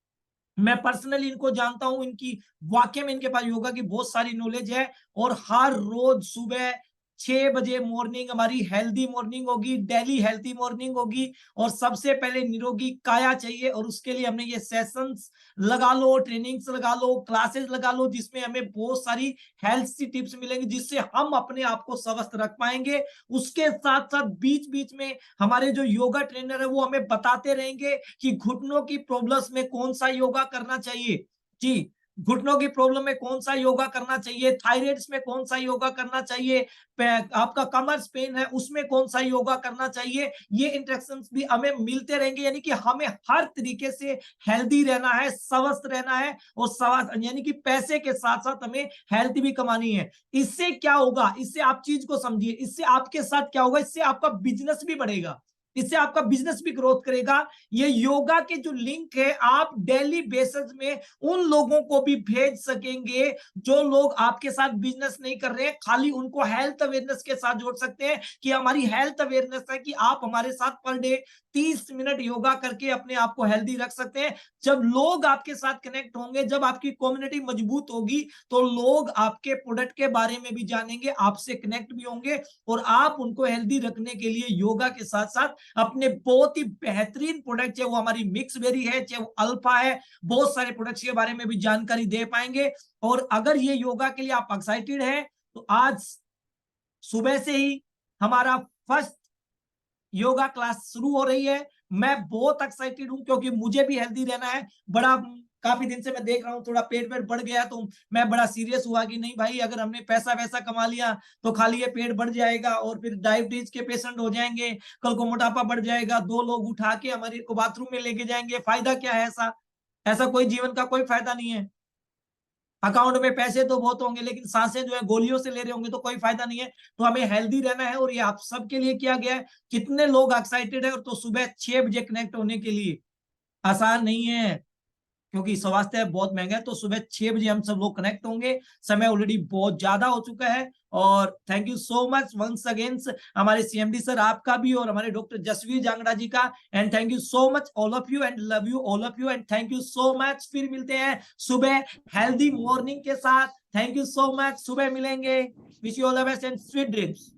मैं पर्सनली इनको जानता हूं, इनकी वाकई में इनके पास योगा की बहुत सारी नॉलेज है। और हर रोज सुबह 6 बजे मॉर्निंग हमारी हेल्दी मॉर्निंग होगी, डेली हेल्थी मॉर्निंग होगी। और सबसे पहले निरोगी काया चाहिए और उसके लिए हमने ये सेशंस लगा लो, ट्रेनिंग्स लगा लो, क्लासेस लगा लो, जिसमें हमें बहुत सारी हेल्थ सी टिप्स मिलेंगी जिससे हम अपने आप को स्वस्थ रख पाएंगे। उसके साथ साथ बीच बीच में हमारे जो योगा ट्रेनर है वो हमें बताते रहेंगे कि घुटनों की प्रॉब्लम्स में कौन सा योगा करना चाहिए। जी, घुटनों की प्रॉब्लम में कौन सा योगा करना चाहिए, थायराइड्स में कौन सा योगा करना चाहिए, आपका कमर पेन है उसमें कौन सा योगा करना चाहिए। ये इंस्ट्रक्शंस भी हमें मिलते रहेंगे। यानी कि हमें हर तरीके से हेल्दी रहना है, स्वस्थ रहना है और स्वस्थ यानी कि पैसे के साथ साथ हमें हेल्थ भी कमानी है। इससे क्या होगा, इससे आप चीज को समझिए, इससे आपके साथ क्या होगा, इससे आपका बिजनेस भी बढ़ेगा, इससे आपका बिजनेस भी ग्रोथ करेगा। ये योगा के जो लिंक है आप डेली बेसिस में उन लोगों को भी भेज सकेंगे जो लोग आपके साथ बिजनेस नहीं कर रहे हैं, खाली उनको हेल्थ अवेयरनेस के साथ जोड़ सकते हैं कि हमारी हेल्थ अवेयरनेस है कि आप हमारे साथ पर डे 30 मिनट योगा करके अपने आप को हेल्दी रख सकते हैं। जब लोग आपके साथ कनेक्ट होंगे, जब आपकी कम्युनिटी मजबूत होगी तो लोग आपके प्रोडक्ट के बारे में भी जानेंगे, आपसे कनेक्ट भी होंगे और आप उनको हेल्दी रखने के लिए योगा के साथ साथ अपने बहुत ही बेहतरीन प्रोडक्ट, चाहे वो हमारी मिक्स बेरी है, चाहे वो अल्फा है, बहुत सारे प्रोडक्ट्स के बारे में भी जानकारी दे पाएंगे। और अगर ये योगा के लिए आप एक्साइटेड हैं तो आज सुबह से ही हमारा फर्स्ट योगा क्लास शुरू हो रही है। मैं बहुत एक्साइटेड हूं क्योंकि मुझे भी हेल्दी रहना है। बड़ा काफी दिन से मैं देख रहा हूँ थोड़ा पेट बढ़ गया तो मैं बड़ा सीरियस हुआ कि नहीं भाई, अगर हमने पैसा वैसा कमा लिया तो खाली ये पेट बढ़ जाएगा और फिर डायबिटीज के पेशेंट हो जाएंगे, कल को मोटापा बढ़ जाएगा, 2 लोग उठा के हमारे को बाथरूम में लेके जाएंगे, फायदा क्या है? ऐसा कोई जीवन का कोई फायदा नहीं है। अकाउंट में पैसे तो बहुत होंगे लेकिन सांसें जो है गोलियों से ले रहे होंगे तो कोई फायदा नहीं है। तो हमें हेल्दी रहना है और ये आप सबके लिए किया गया है। कितने लोग एक्साइटेड है? और तो सुबह 6 बजे कनेक्ट होने के लिए आसान नहीं है। क्योंकि स्वास्थ्य बहुत महंगा है। तो सुबह 6 बजे हम सब लोग कनेक्ट होंगे, समय ऑलरेडी बहुत ज्यादा हो चुका है। और thank you so much once again हमारे सीएमडी सर आपका भी और हमारे डॉक्टर जसवीर जांगड़ा जी का। And thank you so much all of you and love you all of you and thank you so much. फिर मिलते हैं सुबह हेल्दी मॉर्निंग के साथ। थैंक यू सो मच, सुबह मिलेंगे। Wish you all the best and sweet dreams.